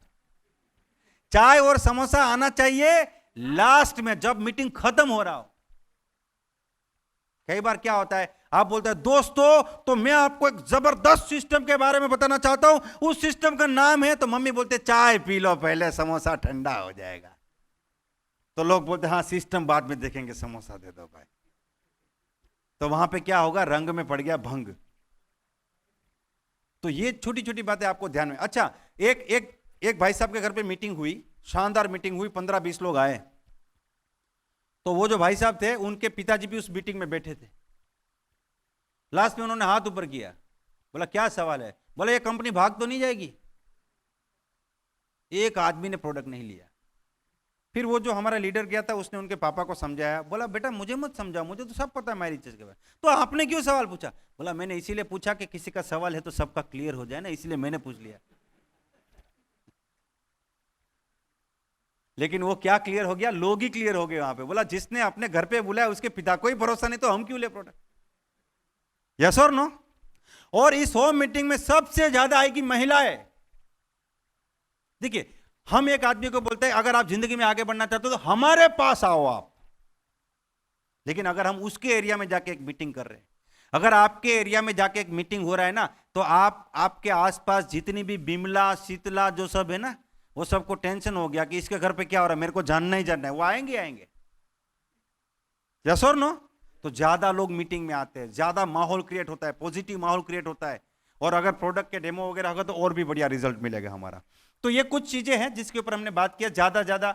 चाय और समोसा आना चाहिए लास्ट में, जब मीटिंग खत्म हो रहा हो। कई बार क्या होता है, आप बोलते हैं दोस्तों तो मैं आपको एक जबरदस्त सिस्टम के बारे में बताना चाहता हूं, उस सिस्टम का नाम है, तो मम्मी बोलते चाय पी लो पहले, समोसा ठंडा हो जाएगा। तो लोग बोलते हाँ सिस्टम बाद में देखेंगे, समोसा दे दो भाई। तो वहां पे क्या होगा, रंग में पड़ गया भंग। तो ये छोटी छोटी बातें आपको ध्यान में। अच्छा, एक भाई साहब के घर पे मीटिंग हुई, शानदार मीटिंग हुई, 15-20 लोग आए। तो वो जो भाई साहब थे उनके पिताजी भी उस मीटिंग में बैठे थे। लास्ट में उन्होंने हाथ ऊपर किया, बोला क्या सवाल है? बोला ये कंपनी भाग तो नहीं जाएगी? एक आदमी ने प्रोडक्ट नहीं लिया। फिर वो जो हमारा लीडर गया था उसने उनके पापा को समझाया, बोला बेटा मुझे मत समझाओ, मुझे तो सब पता है मेरी चीज के बारे में। तो आपने क्यों सवाल पूछा? बोला मैंने इसीलिए पूछा कि किसी का सवाल है तो सबका क्लियर हो जाए ना, इसलिए मैंने पूछ लिया। लेकिन वो क्या क्लियर हो गया, लोग ही क्लियर हो गए वहां पे। बोला जिसने अपने घर पे बुलाया उसके पिता को ही भरोसा नहीं तो हम क्यों ले प्रोडक्ट? यस और नो? और इस होम मीटिंग में सबसे ज्यादा आएगी महिलाएं। देखिए, हम एक आदमी को बोलते हैं अगर आप जिंदगी में आगे बढ़ना चाहते हो तो हमारे पास आओ आप। लेकिन अगर हम उसके एरिया में जाके एक मीटिंग कर रहे हैं, अगर आपके एरिया में जाके एक मीटिंग हो रहा है ना, तो आपके आसपास जितनी भी बिमला शीतला जो सब है ना, वो सबको टेंशन हो गया कि इसके घर पे क्या हो रहा है, मेरे को जानना ही जानना है। वो आएंगे। यस और नो? तो ज्यादा लोग मीटिंग में आते हैं, ज्यादा माहौल क्रिएट होता है, पॉजिटिव माहौल क्रिएट होता है। और अगर प्रोडक्ट के डेमो वगैरह होगा तो और भी बढ़िया रिजल्ट मिलेगा हमारा। तो ये कुछ चीजें हैं जिसके ऊपर हमने बात किया। ज्यादा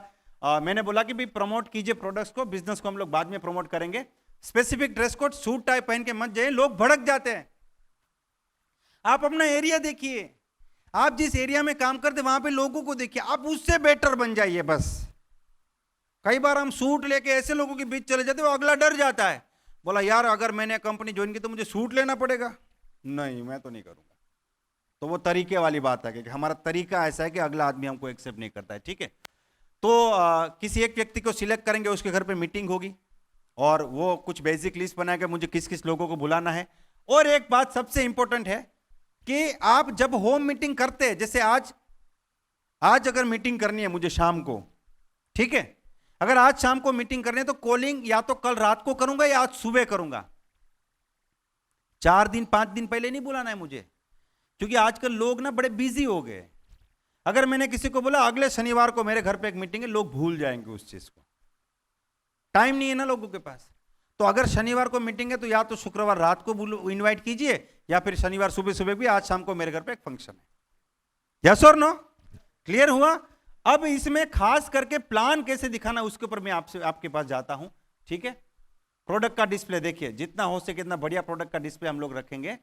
मैंने बोला कि भी प्रमोट कीजिए प्रोडक्ट्स को, बिजनेस को हम लोग बाद में प्रमोट करेंगे। Specific dress code suit tie पहन के मत जाइए, लोग भड़क जाते हैं। आप अपना एरिया देखिए, आप जिस एरिया में काम करते वहां पे लोगों को देखिए, आप उससे बेटर बन जाइए बस। कई बार हम सूट लेके ऐसे लोगों के बीच चले जाते हैं, वो अगला डर जाता है, बोला यार अगर मैंने कंपनी ज्वाइन की तो मुझे सूट लेना पड़ेगा। नहीं, मैं तो नहीं करूंगा। तो वो तरीके वाली बात है कि हमारा तरीका ऐसा है कि अगला आदमी हमको एक्सेप्ट नहीं करता है, ठीक है। तो किसी एक व्यक्ति को सिलेक्ट करेंगे, उसके घर पे मीटिंग होगी और वो कुछ बेसिक लिस्ट बनाएगा मुझे किस किस लोगों को बुलाना है। और एक बात सबसे इंपॉर्टेंट है कि आप जब होम मीटिंग करते हैं, जैसे आज अगर मीटिंग करनी है मुझे शाम को, ठीक है, अगर आज शाम को मीटिंग करनी है तो कॉलिंग या तो कल रात को करूंगा या आज सुबह करूंगा। 4 दिन 5 दिन पहले नहीं बुलाना है मुझे, क्योंकि आजकल लोग ना बड़े बिजी हो गए। अगर मैंने किसी को बोला अगले शनिवार को मेरे घर पे एक मीटिंग है, लोग भूल जाएंगे उस चीज को, टाइम नहीं है ना लोगों के पास। तो अगर शनिवार को मीटिंग है तो या तो शुक्रवार रात को इनवाइट कीजिए या फिर शनिवार सुबह सुबह भी, आज शाम को मेरे घर पे एक फंक्शन है। यस और नो? क्लियर हुआ? अब इसमें खास करके प्लान कैसे दिखाना उसके ऊपर मैं आपके पास जाता हूं, ठीक है। प्रोडक्ट का डिस्प्ले देखिए, जितना हो सके इतना बढ़िया प्रोडक्ट का डिस्प्ले हम लोग रखेंगे।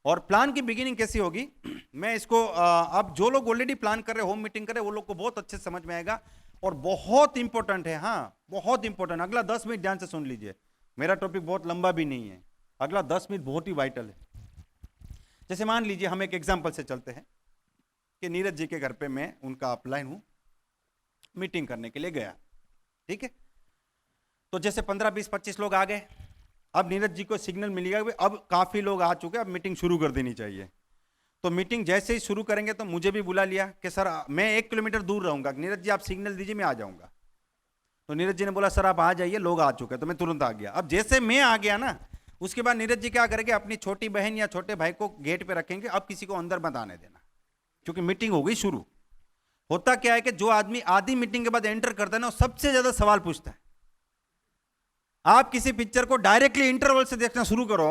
और प्लान की बिगिनिंग कैसी होगी, मैं इसको अब जो लोग ऑलरेडी प्लान कर रहे हैं, होम मीटिंग कर रहे हैं, वो लोग को बहुत अच्छे समझ में आएगा और बहुत इंपॉर्टेंट है। हाँ, बहुत इंपॉर्टेंट। अगला 10 मिनट ध्यान से सुन लीजिए, मेरा टॉपिक बहुत लंबा भी नहीं है, अगला 10 मिनट बहुत ही वाइटल है। जैसे मान लीजिए हम एक एग्जाम्पल से चलते हैं कि नीरज जी के घर पे मैं उनका अपलाइन हूं, मीटिंग करने के लिए गया, ठीक है। तो जैसे 15 20 25 लोग आ गए। अब नीरज जी को सिग्नल मिल गया अब काफी लोग आ चुके, अब मीटिंग शुरू कर देनी चाहिए। तो मीटिंग जैसे ही शुरू करेंगे तो मुझे भी बुला लिया कि सर मैं 1 किलोमीटर दूर रहूंगा, नीरज जी आप सिग्नल दीजिए मैं आ जाऊंगा। तो नीरज जी ने बोला सर आप आ जाइए, लोग आ चुके हैं। तो मैं तुरंत आ गया। अब जैसे मैं आ गया ना, उसके बाद नीरज जी क्या करेंगे, अपनी छोटी बहन या छोटे भाई को गेट पे रखेंगे, अब किसी को अंदर मत आने देना, क्योंकि मीटिंग हो गई शुरू। होता क्या है कि जो आदमी आधी मीटिंग के बाद एंटर करता है ना, वो सबसे ज्यादा सवाल पूछता है। आप किसी पिक्चर को डायरेक्टली इंटरवल से देखना शुरू करो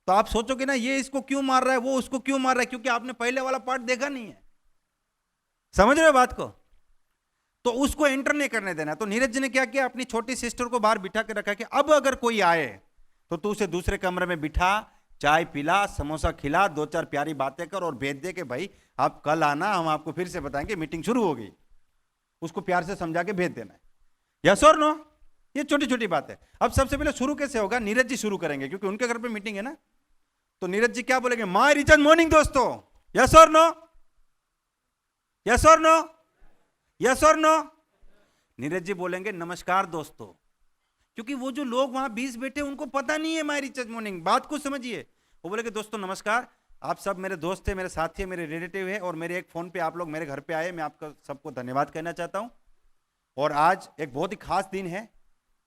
तो आप सोचोगे ना, ये इसको क्यों मार रहा है, वो उसको क्यों मार रहा है, क्योंकि आपने पहले वाला पार्ट देखा नहीं है। समझ रहे हो बात को? तो उसको एंटर नहीं करने देना। तो नीरज जी ने क्या किया, अपनी छोटी सिस्टर को बाहर बिठा के रखा कि अब अगर कोई आए तो तू उसे दूसरे कमरे में बिठा, चाय पिला, समोसा खिला, 2-4 प्यारी बातें कर और भेज दे कि भाई आप कल आना, हम आपको फिर से बताएंगे मीटिंग शुरू हो गई। उसको प्यार से समझा के भेज देना है। यस और नो? ये छोटी छोटी बात है। अब सबसे पहले शुरू कैसे होगा, नीरज जी शुरू करेंगे क्योंकि उनके घर पे मीटिंग है ना। तो नीरज जी क्या बोलेंगे, माय रिचर्ड मॉर्निंग दोस्तों, यस और नो, यस और नो, यस और नो। नीरज जी बोलेंगे नमस्कार दोस्तों, क्योंकि वो जो लोग वहां 20 बैठे उनको पता नहीं है माय रिचर्ड मॉर्निंग। बात को समझिए। वो बोलेंगे दोस्तों नमस्कार, आप सब मेरे दोस्त है, मेरे साथी है, मेरे रिलेटिव है, और मेरे एक फोन पे आप लोग मेरे घर पे आए, मैं आपका सबको धन्यवाद कहना चाहता हूं। और आज एक बहुत ही खास दिन है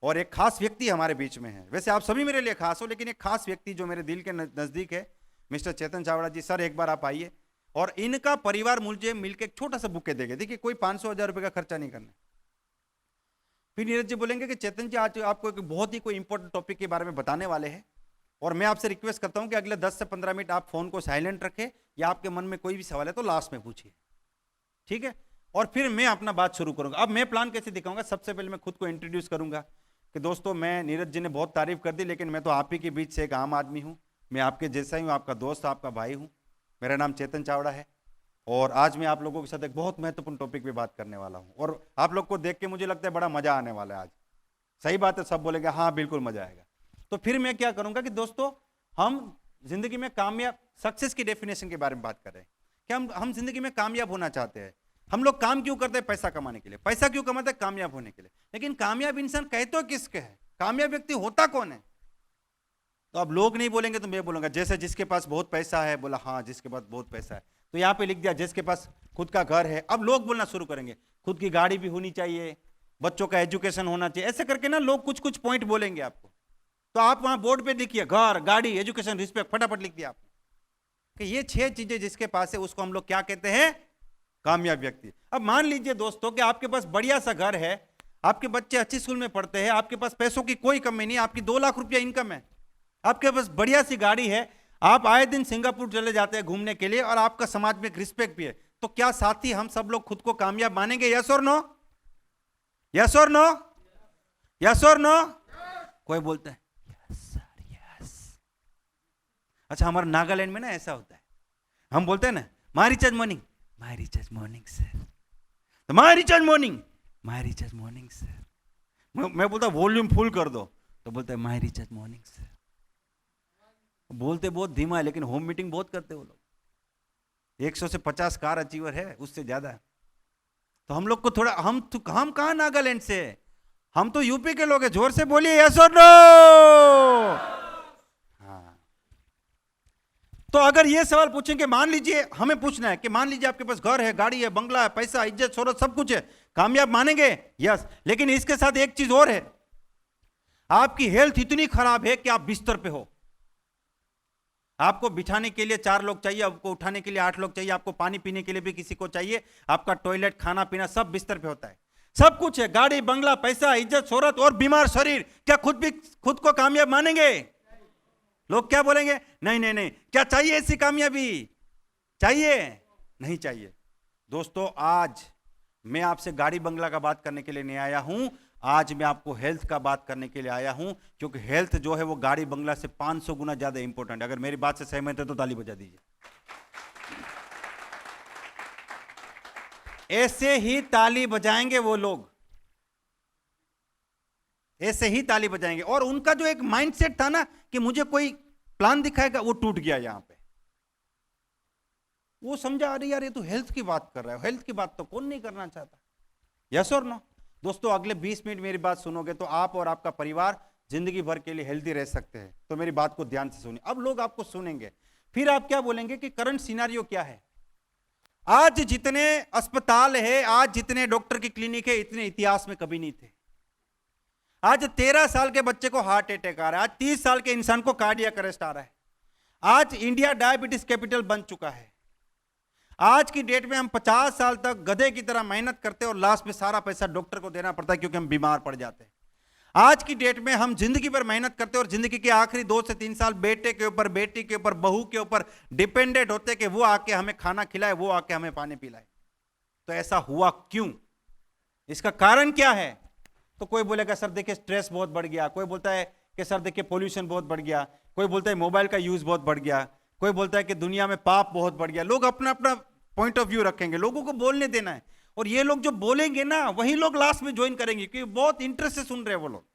और एक खास व्यक्ति हमारे बीच में है। वैसे आप सभी मेरे लिए खास हो, लेकिन एक खास व्यक्ति जो मेरे दिल के नजदीक है, मिस्टर चेतन चावड़ा जी। सर एक बार आप आइए। और इनका परिवार मुझे मिलकर एक छोटा सा बुके देंगे। देखिए कोई 500-1000 रुपए का खर्चा नहीं करना। फिर नीरज जी बोलेंगे कि चेतन जी आज आपको एक बहुत ही कोई इंपॉर्टेंट टॉपिक के बारे में बताने वाले हैं, और मैं आपसे रिक्वेस्ट करता हूं कि अगले 10 से 15 मिनट आप फोन को साइलेंट रखें, या आपके मन में कोई भी सवाल है तो लास्ट में पूछिए, ठीक है? और फिर मैं अपना बात शुरू करूंगा। अब मैं प्लान कैसे दिखाऊंगा, सबसे पहले मैं खुद को इंट्रोड्यूस करूंगा कि दोस्तों मैं, नीरज जी ने बहुत तारीफ कर दी, लेकिन मैं तो आप ही के बीच से एक आम आदमी हूं। मैं आपके जैसा ही हूं, आपका दोस्त, आपका भाई हूं। मेरा नाम चेतन चावड़ा है और आज मैं आप लोगों के साथ एक बहुत महत्वपूर्ण टॉपिक पे बात करने वाला हूं। और आप लोग को देख के मुझे लगता है बड़ा मजा आने वाला है आज। सही बात है, सब बोलेंगे हाँ बिल्कुल मजा आएगा। तो फिर मैं क्या करूंगा कि दोस्तों हम जिंदगी में कामयाब, सक्सेस की डेफिनेशन के बारे में बात कर रहे हैं कि हम जिंदगी में कामयाब होना चाहते हैं। हम लोग काम क्यों करते हैं? पैसा कमाने के लिए। पैसा क्यों कमाते हैं? कामयाब होने के लिए। लेकिन कामयाब इंसान कहते हो किसके है? कामयाब व्यक्ति होता कौन है? तो अब लोग नहीं बोलेंगे तो मैं बोलूंगा, जैसे जिसके पास बहुत पैसा है, बोला हाँ जिसके पास बहुत पैसा है, तो यहाँ पे लिख दिया जिसके पास खुद का घर है। अब लोग बोलना शुरू करेंगे, खुद की गाड़ी भी होनी चाहिए, बच्चों का एजुकेशन होना चाहिए, ऐसे करके ना लोग कुछ कुछ पॉइंट बोलेंगे आपको। तो आप वहां बोर्ड पे लिखिए घर, गाड़ी, एजुकेशन, रिस्पेक्ट, फटाफट लिख दिया आपने कि ये 6 चीजें जिसके पास है उसको हम लोग क्या कहते हैं? कामयाब व्यक्ति। अब मान लीजिए दोस्तों कि आपके पास बढ़िया सा घर है, आपके बच्चे अच्छी स्कूल में पढ़ते हैं, आपके पास पैसों की कोई कमी नहीं, आपकी 2 लाख रुपया इनकम है, आपके पास बढ़िया सी गाड़ी है, आप आए दिन सिंगापुर चले जाते हैं घूमने के लिए, और आपका समाज में एक रिस्पेक्ट भी है। तो क्या साथी हम सब लोग खुद को कामयाब मानेंगे? यस और नो? यस और नो? यस और नो? कोई बोलता है यस सर, यस। अच्छा, हमारे नागालैंड में ना ऐसा होता है, हम बोलते हैं ना my recharge morning, my recharge morning sir, तो my recharge morning, my recharge morning sir. मैं बोलता वॉल्यूम फुल कर दो, तो बोलते हैं माय रिचार्ज मॉर्निंग सर। बोलते बहुत धीमा है, लेकिन होम मीटिंग बहुत करते वो लोग। 100 से 50 कार अचीवर है, उससे ज्यादा है। तो हम लोग को थोड़ा, हम कहाँ नागालैंड से, हम तो यूपी के लोग हैं। जोर से बोलिए यस और नो। हाँ, तो अगर ये सवाल पूछेंगे, मान लीजिए हमें पूछना है कि मान लीजिए आपके पास घर है, गाड़ी है, बंगला है, पैसा, इज्जत, शोहरत, सब कुछ है, कामयाब मानेंगे? यस। लेकिन इसके साथ एक चीज और है, आपकी हेल्थ इतनी खराब है कि आप बिस्तर पे हो, आपको बिछाने के लिए 4 लोग चाहिए, आपको उठाने के लिए 8 लोग चाहिए, आपको पानी पीने के लिए भी किसी को चाहिए, आपका टॉयलेट, खाना पीना सब बिस्तर पे होता है, सब कुछ है, गाड़ी, बंगला, पैसा, इज्जत, शोहरत और बीमार शरीर। क्या खुद को कामयाब मानेंगे? लोग क्या बोलेंगे? नहीं नहीं नहीं। क्या चाहिए ऐसी कामयाबी? चाहिए? नहीं चाहिए। दोस्तों आज मैं आपसे गाड़ी बंगला का बात करने के लिए नहीं आया हूं, आज मैं आपको हेल्थ का बात करने के लिए आया हूं, क्योंकि हेल्थ जो है वो गाड़ी बंगला से 500 गुना ज्यादा इंपॉर्टेंट है। अगर मेरी बात से सहमत है तो ताली बजा दीजिए। ऐसे ही ताली बजाएंगे वो लोग, ऐसे ही ताली बजाएंगे। और उनका जो एक माइंडसेट था ना कि मुझे कोई प्लान दिखाएगा, वो टूट गया। यहां पे वो समझा, अरे यार ये तो हेल्थ की बात कर रहा है, हेल्थ की बात तो कौन नहीं करना चाहता। यस और नो? दोस्तों अगले 20 मिनट मेरी बात सुनोगे तो आप और आपका परिवार जिंदगी भर के लिए हेल्दी रह सकते हैं। तो मेरी बात को ध्यान से सुनिए। अब लोग आपको सुनेंगे, फिर आप क्या बोलेंगे कि करंट सिनेरियो क्या है। आज जितने अस्पताल है, आज जितने डॉक्टर की क्लिनिक है, इतने इतिहास में कभी नहीं थे। आज 13 साल के बच्चे को हार्ट अटैक आ रहा है, आज 30 साल के इंसान को कार्डियक अरेस्ट आ रहा है। आज इंडिया डायबिटीज कैपिटल बन चुका है। आज की डेट में हम 50 साल तक गधे की तरह मेहनत करते हैं और लास्ट में सारा पैसा डॉक्टर को देना पड़ता है क्योंकि हम बीमार पड़ जाते हैं। आज की डेट में हम जिंदगी भर मेहनत करते हैं और जिंदगी के आखिरी 2 से 3 साल बेटे के ऊपर, बेटी के ऊपर, बहू के ऊपर डिपेंडेंट होते हैं कि वो आके हमें खाना खिलाए, वो आके हमें पानी पिलाए। तो ऐसा हुआ क्यों? इसका कारण क्या है? तो कोई बोलेगा सर देखिए स्ट्रेस बहुत बढ़ गया, कोई बोलता है कि सर देखिए पोल्यूशन बहुत बढ़ गया, कोई बोलता है मोबाइल का यूज बहुत बढ़ गया, कोई बोलता है कि दुनिया में पाप बहुत बढ़ गया। लोग अपना अपना पॉइंट ऑफ व्यू रखेंगे, लोगों को बोलने देना है। और ये लोग जो बोलेंगे ना वही लोग लास्ट में ज्वाइन करेंगे क्योंकि बहुत इंटरेस्ट से सुन रहे हैं वो लोग।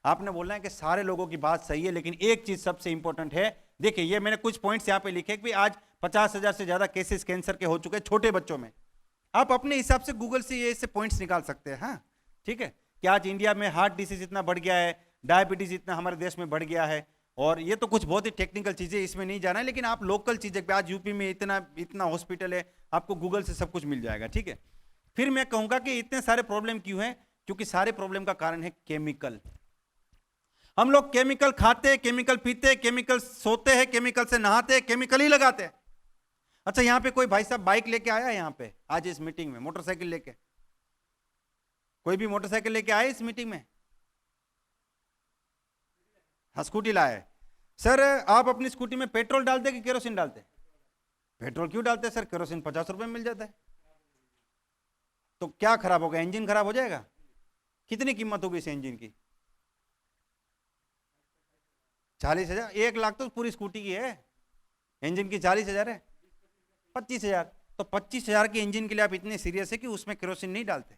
आपने बोलना है कि सारे लोगों की बात सही है, लेकिन एक चीज सबसे इंपॉर्टेंट है। देखिए ये मैंने कुछ पॉइंट्स यहां पे लिखे कि आज 50,000 से ज्यादा केसेस कैंसर के हो चुके हैं छोटे बच्चों में। आप अपने हिसाब से गूगल से ये पॉइंट्स निकाल सकते हैं। हाँ ठीक है, कि आज इंडिया में हार्ट डिसीज इतना बढ़ गया है, डायबिटीज इतना हमारे देश में बढ़ गया है। और ये तो कुछ बहुत ही टेक्निकल चीजें, इसमें नहीं जाना है, लेकिन आप लोकल चीजें पे आज यूपी में इतना हॉस्पिटल है, आपको गूगल से सब कुछ मिल जाएगा। ठीक है, फिर मैं कहूंगा कि इतने सारे प्रॉब्लम क्यों हैं? क्योंकि सारे प्रॉब्लम का कारण है केमिकल। हम लोग केमिकल खाते, केमिकल पीते, केमिकल सोते हैं, केमिकल से नहाते, केमिकल ही लगाते हैं। अच्छा यहां पे कोई भाई साहब बाइक लेके आया यहां पे आज इस मीटिंग में? मोटरसाइकिल लेके कोई भी मोटरसाइकिल लेके आए इस मीटिंग में? हाँ स्कूटी लाए। सर आप अपनी स्कूटी में पेट्रोल डालते कि केरोसिन डालते? पेट्रोल क्यों डालते सर? केरोसिन 50 रुपए में मिल जाता है। तो क्या खराब होगा? इंजन खराब हो जाएगा। कितनी कीमत होगी इस इंजन की? 40,000। 1 लाख तो पूरी स्कूटी की है, इंजन की 40,000 है, 25,000। तो 25,000 के इंजन के लिए आप इतने सीरियस है कि उसमें केरोसिन नहीं डालते?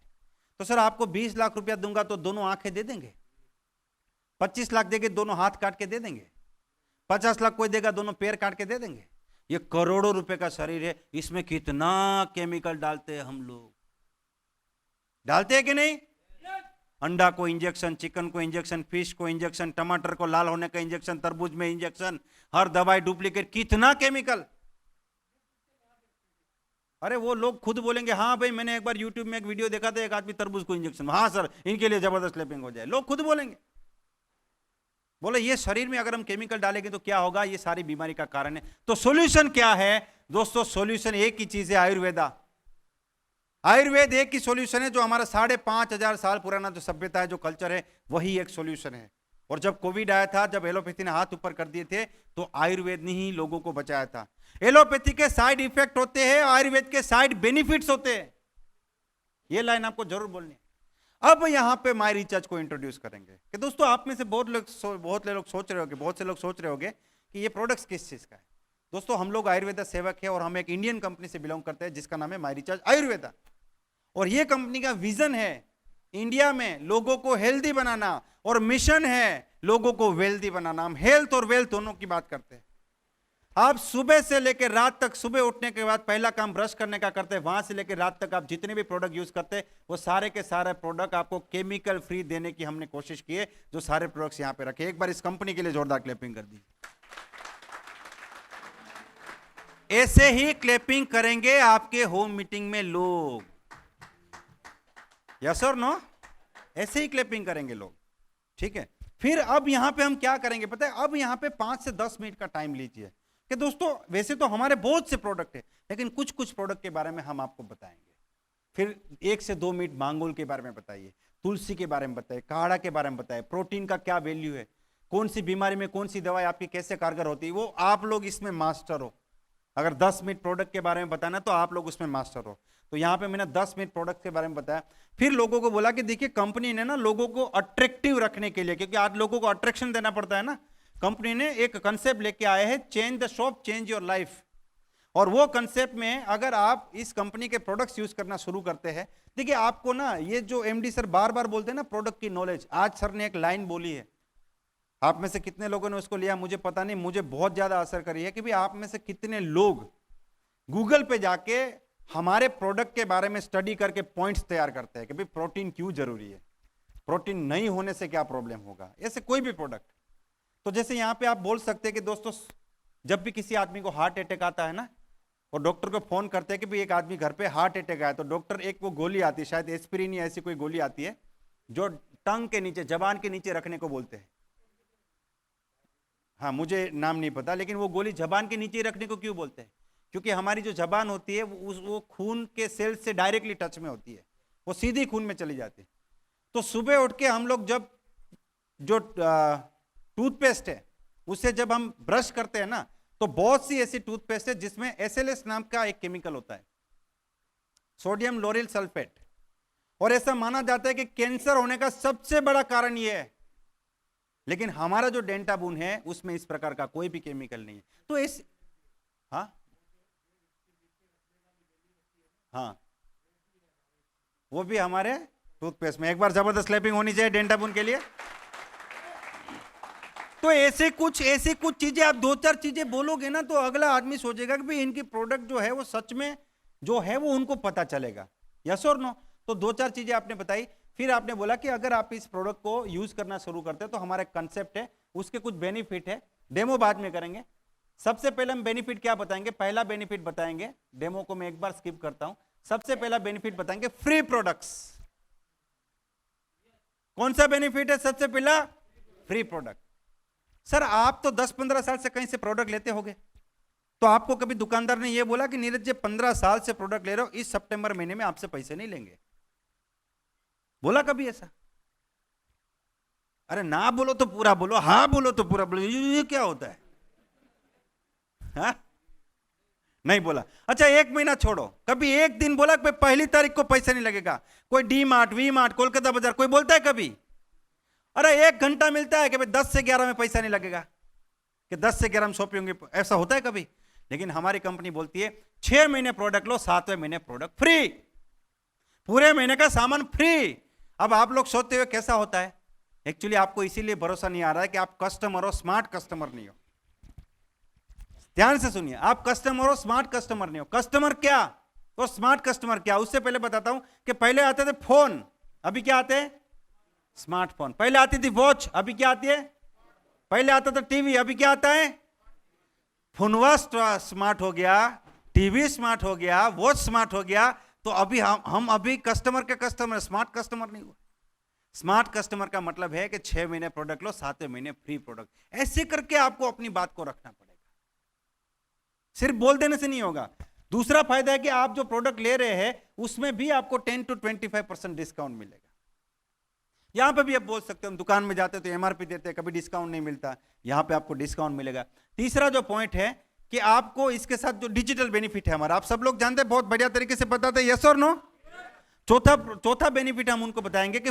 तो सर आपको 20 लाख रुपया दूंगा तो दोनों आंखें दे देंगे? 25 लाख देंगे दोनों हाथ काट के दे देंगे? 50 लाख कोई देगा दोनों पैर काट के दे देंगे? ये करोड़ों रुपए का शरीर है, इसमें कितना केमिकल डालते हैं हम लोग। डालते हैं कि नहीं? अंडा को इंजेक्शन, चिकन को इंजेक्शन, फिश को इंजेक्शन, टमाटर को लाल होने का इंजेक्शन, तरबूज में इंजेक्शन, हर दवाई डुप्लीकेट, कितना केमिकल। अरे वो लोग खुद बोलेंगे हाँ भाई मैंने एक बार यूट्यूब में एक वीडियो देखा था, एक आदमी तरबूज को इंजेक्शन, हाँ सर इनके लिए जबरदस्त स्लैपिंग हो जाए। लोग खुद बोलेंगे। बोले ये शरीर में अगर हम केमिकल डालेंगे तो क्या होगा? ये सारी बीमारी का कारण है। तो सॉल्यूशन क्या है दोस्तों? सॉल्यूशन एक ही चीज है, आयुर्वेदा। आयुर्वेद एक ही सॉल्यूशन है, जो हमारा 5,500 साल पुराना जो सभ्यता है, जो कल्चर है, वही एक सॉल्यूशन है। और जब कोविड आया था, जब एलोपैथी ने हाथ ऊपर कर दिए थे, तो आयुर्वेद ने ही लोगों को बचाया था। एलोपैथी के साइड इफेक्ट होते हैं, आयुर्वेद के साइड बेनिफिट्स होते हैं। ये लाइन आपको जरूर बोलनी है। अब यहां पे माई रिचार्ज को इंट्रोड्यूस करेंगे कि दोस्तों आप में से बहुत लोग सोच रहे होंगे, बहुत से लोग सोच रहे होंगे कि ये प्रोडक्ट्स किस चीज का है। दोस्तों हम लोग आयुर्वेदा सेवक है और हम एक इंडियन कंपनी से बिलोंग करते हैं जिसका नाम है माई रिचार्ज आयुर्वेदा। और ये कंपनी का विजन है इंडिया में लोगों को हेल्दी बनाना और मिशन है लोगों को वेल्दी बनाना। हम हेल्थ और वेल्थ दोनों की बात करते हैं। आप सुबह से लेकर रात तक, सुबह उठने के बाद पहला काम ब्रश करने का करते हैं, वहां से लेकर रात तक आप जितने भी प्रोडक्ट यूज करते हैं वो सारे के सारे प्रोडक्ट आपको केमिकल फ्री देने की हमने कोशिश की है, जो सारे प्रोडक्ट्स यहां पे रखे। एक बार इस कंपनी के लिए जोरदार क्लैपिंग कर दी। ऐसे ही क्लैपिंग करेंगे आपके होम मीटिंग में लोग, यस और नो? ऐसे ही क्लैपिंग करेंगे लोग। ठीक है, फिर अब यहां पे हम क्या करेंगे पता है? अब यहां पे 5 से 10 मिनट का टाइम लीजिए कि दोस्तों वैसे तो हमारे बहुत से प्रोडक्ट है, लेकिन कुछ कुछ प्रोडक्ट के बारे में हम आपको बताएंगे। फिर 1 से 2 मिनट मांगोल के बारे में बताइए, तुलसी के बारे में बताइए, काढ़ा के बारे में बताइए, प्रोटीन का क्या वैल्यू है, कौन सी बीमारी में कौन सी दवाई आपकी कैसे कारगर होती है, वो आप लोग इसमें मास्टर हो। अगर 10 मिनट प्रोडक्ट के बारे में बताना तो आप लोग उसमें मास्टर हो। तो यहाँ पे मैंने 10 मिनट प्रोडक्ट के बारे में बताया। फिर लोगों को बोला कि देखिए कंपनी ने ना लोगों को अट्रैक्टिव रखने के लिए, क्योंकि आज लोगों को अट्रैक्शन देना पड़ता है ना, कंपनी ने एक कंसेप्ट लेके आए हैं, change the shop change your life. और वो कंसेप्ट में अगर आप इस कंपनी के प्रोडक्ट्स यूज करना शुरू करते हैं, देखिए आपको ना ये जो एमडी सर बार बार बोलते हैं ना प्रोडक्ट की नॉलेज, आज सर ने एक लाइन बोली है, आप में से कितने लोगों ने उसको लिया मुझे पता नहीं, मुझे बहुत ज्यादा असर करी है कि भाई आप में से कितने लोग गूगल पे जाके हमारे प्रोडक्ट के बारे में स्टडी करके पॉइंट्स तैयार करते हैं कि भाई प्रोटीन क्यों जरूरी है, प्रोटीन नहीं होने से क्या प्रॉब्लम होगा, ऐसे कोई भी प्रोडक्ट। तो जैसे यहाँ पे आप बोल सकते हैं कि दोस्तों जब भी किसी आदमी को हार्ट अटैक आता है ना, और डॉक्टर को फोन करते हैं कि भाई एक आदमी घर पे हार्ट अटैक आया, तो डॉक्टर एक वो गोली आती है, शायद एस्पिरिन या ऐसी कोई गोली आती है जो टंग के नीचे, जबान के नीचे रखने को बोलते हैं। हाँ, मुझे नाम नहीं पता, लेकिन वो गोली जबान के नीचे रखने को क्यों बोलते हैं? क्योंकि हमारी जो जबान होती है वो खून के सेल से डायरेक्टली टच में होती है, वो सीधी खून में चली जाती है। तो सुबह उठ के हम लोग जब जो टूथपेस्ट है उससे जब हम ब्रश करते हैं ना, तो बहुत सी ऐसी टूथपेस्ट है जिसमें SLS नाम का एक केमिकल होता है, सोडियम लोरिल सल्फेट, और ऐसा माना जाता है कि कैंसर होने का सबसे बड़ा कारण यह है। लेकिन हमारा जो डेंटाबून है उसमें इस प्रकार का कोई भी केमिकल नहीं है। तो इस हाँ, वो भी हमारे टूथपेस्ट में। एक बार जबरदस्त स्लैपिंग होनी चाहिए डेंटाबून के लिए। तो ऐसे कुछ चीजें, आप 2-4 चीजें बोलोगे ना तो अगला आदमी सोचेगा कि भाई इनकी प्रोडक्ट जो है वो सच में जो है वो उनको पता चलेगा। यस और नो? तो 2-4 चीजें आपने बताई। फिर आपने बोला कि अगर आप इस प्रोडक्ट को यूज करना शुरू करते हैं तो हमारा कंसेप्ट है, उसके कुछ बेनिफिट है, डेमो बाद में करेंगे। सबसे पहले हम बेनिफिट क्या बताएंगे? पहला बेनिफिट बताएंगे, डेमो को मैं एक बार स्किप करता हूं। सबसे पहला बेनिफिट बताएंगे फ्री प्रोडक्ट्स। कौन सा बेनिफिट है सबसे पहला? Free product. सर आप तो 10-15 साल से कहीं से प्रोडक्ट लेते होगे, तो आपको कभी दुकानदार ने यह बोला कि नीरज जी 15 साल से प्रोडक्ट ले रहे हो, इस सितंबर महीने में आपसे पैसे नहीं लेंगे? बोला कभी ऐसा? अरे ना बोलो तो पूरा बोलो, हाँ बोलो तो पूरा बोलो, ये क्या होता है? हाँ? नहीं बोला। अच्छा, एक महीना छोड़ो, कभी एक दिन बोला कि पहली तारीख को पैसा नहीं लगेगा? कोई डी मार्ट, वी मार्ट, कोलकाता बाजार कोई बोलता है कभी? अरे 1 घंटा मिलता है कि भाई 10 से 11 में पैसा नहीं लगेगा, कि 10 से 11 में शॉपिंग होंगे, ऐसा होता है कभी? लेकिन हमारी कंपनी बोलती है 6 महीने प्रोडक्ट लो, 7वें महीने प्रोडक्ट फ्री, पूरे महीने का सामान फ्री। अब आप लोग सोचते हुए कैसा होता है? एक्चुअली आपको इसीलिए भरोसा नहीं आ रहा है कि आप कस्टमर हो, स्मार्ट कस्टमर नहीं हो। ध्यान से सुनिए, आप कस्टमर हो, स्मार्ट कस्टमर नहीं हो। कस्टमर क्या और स्मार्ट कस्टमर क्या, उससे पहले बताता हूं कि पहले आते थे फोन, अभी क्या आते हैं? स्मार्टफोन। पहले आती थी वॉच, अभी क्या आती है? पहले आता था टीवी, अभी क्या आता है? फोनवा स्मार्ट हो गया, टीवी स्मार्ट हो गया, वॉच स्मार्ट हो गया। तो अभी हम अभी कस्टमर के कस्टमर, स्मार्ट कस्टमर नहीं हुआ। स्मार्ट कस्टमर का मतलब है कि 6 महीने प्रोडक्ट लो, 7वें महीने फ्री प्रोडक्ट। ऐसे करके आपको अपनी बात को रखना पड़ेगा, सिर्फ बोल देने से नहीं होगा। दूसरा फायदा है कि आप जो प्रोडक्ट ले रहे हैं उसमें भी आपको 10 to 25% डिस्काउंट मिलेगा। यहां पे भी आप बोल सकते हो, हम दुकान में जाते तो MRP देते हैं, कभी डिस्काउंट नहीं मिलता, यहां पे आपको डिस्काउंट मिलेगा। तीसरा जो पॉइंट है कि आपको इसके साथ जो डिजिटल बेनिफिट है हमारा, आप सब लोग जानते हैं, बहुत बढ़िया तरीके से बताते हैं, यस और नो? चौथा बेनिफिट हम उनको बताएंगे कि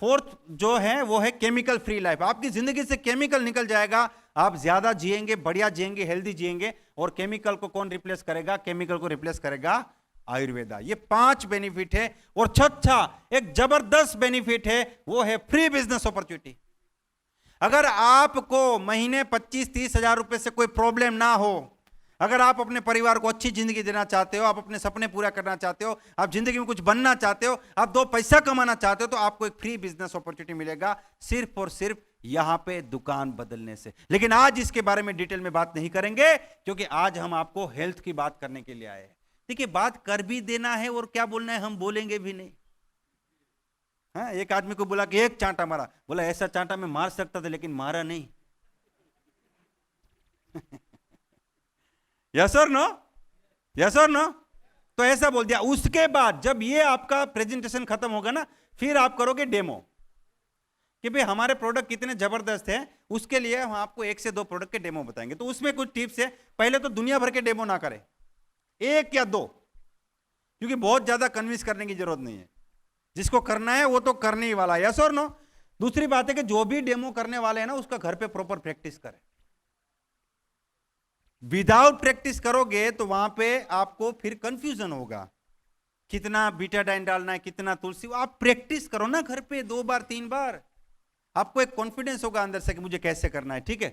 फोर्थ जो है वो है केमिकल फ्री लाइफ। आपकी जिंदगी से केमिकल निकल जाएगा, आप ज्यादा जिएंगे, बढ़िया जिएंगे, हेल्दी जिएंगे। और केमिकल को कौन रिप्लेस करेगा? केमिकल को रिप्लेस करेगा आयुर्वेदा। ये 5 बेनिफिट है। और छठा एक जबरदस्त बेनिफिट है, वो है फ्री बिजनेस अपॉर्चुनिटी। अगर आपको महीने 25-30 हजार रुपए से कोई प्रॉब्लम ना हो, अगर आप अपने परिवार को अच्छी जिंदगी देना चाहते हो, आप अपने सपने पूरा करना चाहते हो, आप जिंदगी में कुछ बनना चाहते हो, आप 2 पैसा कमाना चाहते हो, तो आपको एक फ्री बिजनेस अपॉर्चुनिटी मिलेगा सिर्फ और सिर्फ यहां पे दुकान बदलने से। लेकिन आज इसके बारे में डिटेल में बात नहीं करेंगे, क्योंकि आज हम आपको हेल्थ की बात करने के लिए आए हैं। देखिए, बात कर भी देना है और क्या बोलना है हम बोलेंगे भी नहीं। हाँ, एक आदमी को बोला कि एक चांटा मारा, बोला ऐसा चांटा मैं मार सकता था लेकिन मारा नहीं। यस और नो? यस और नो? तो ऐसा बोल दिया। उसके बाद जब ये आपका प्रेजेंटेशन खत्म होगा ना, फिर आप करोगे डेमो कि भाई हमारे प्रोडक्ट कितने जबरदस्त हैं। उसके लिए हम आपको 1 से 2 प्रोडक्ट के डेमो बताएंगे। तो उसमें कुछ टिप्स है। पहले तो दुनिया भर के डेमो ना करें, 1 या 2, क्योंकि बहुत ज्यादा कन्विंस करने की जरूरत नहीं है। जिसको करना है वो तो करने ही वाला है। यस और नो? दूसरी बात है कि जो भी डेमो करने वाले हैं ना, उसका घर पे प्रॉपर प्रैक्टिस करें। विदाउट प्रैक्टिस करोगे तो वहां पे आपको फिर कंफ्यूजन होगा, कितना बीटाडाइन डालना है, कितना तुलसी। आप प्रैक्टिस करो ना घर पे 2 बार 3 बार, आपको एक कॉन्फिडेंस होगा अंदर से कि मुझे कैसे करना है। ठीक है।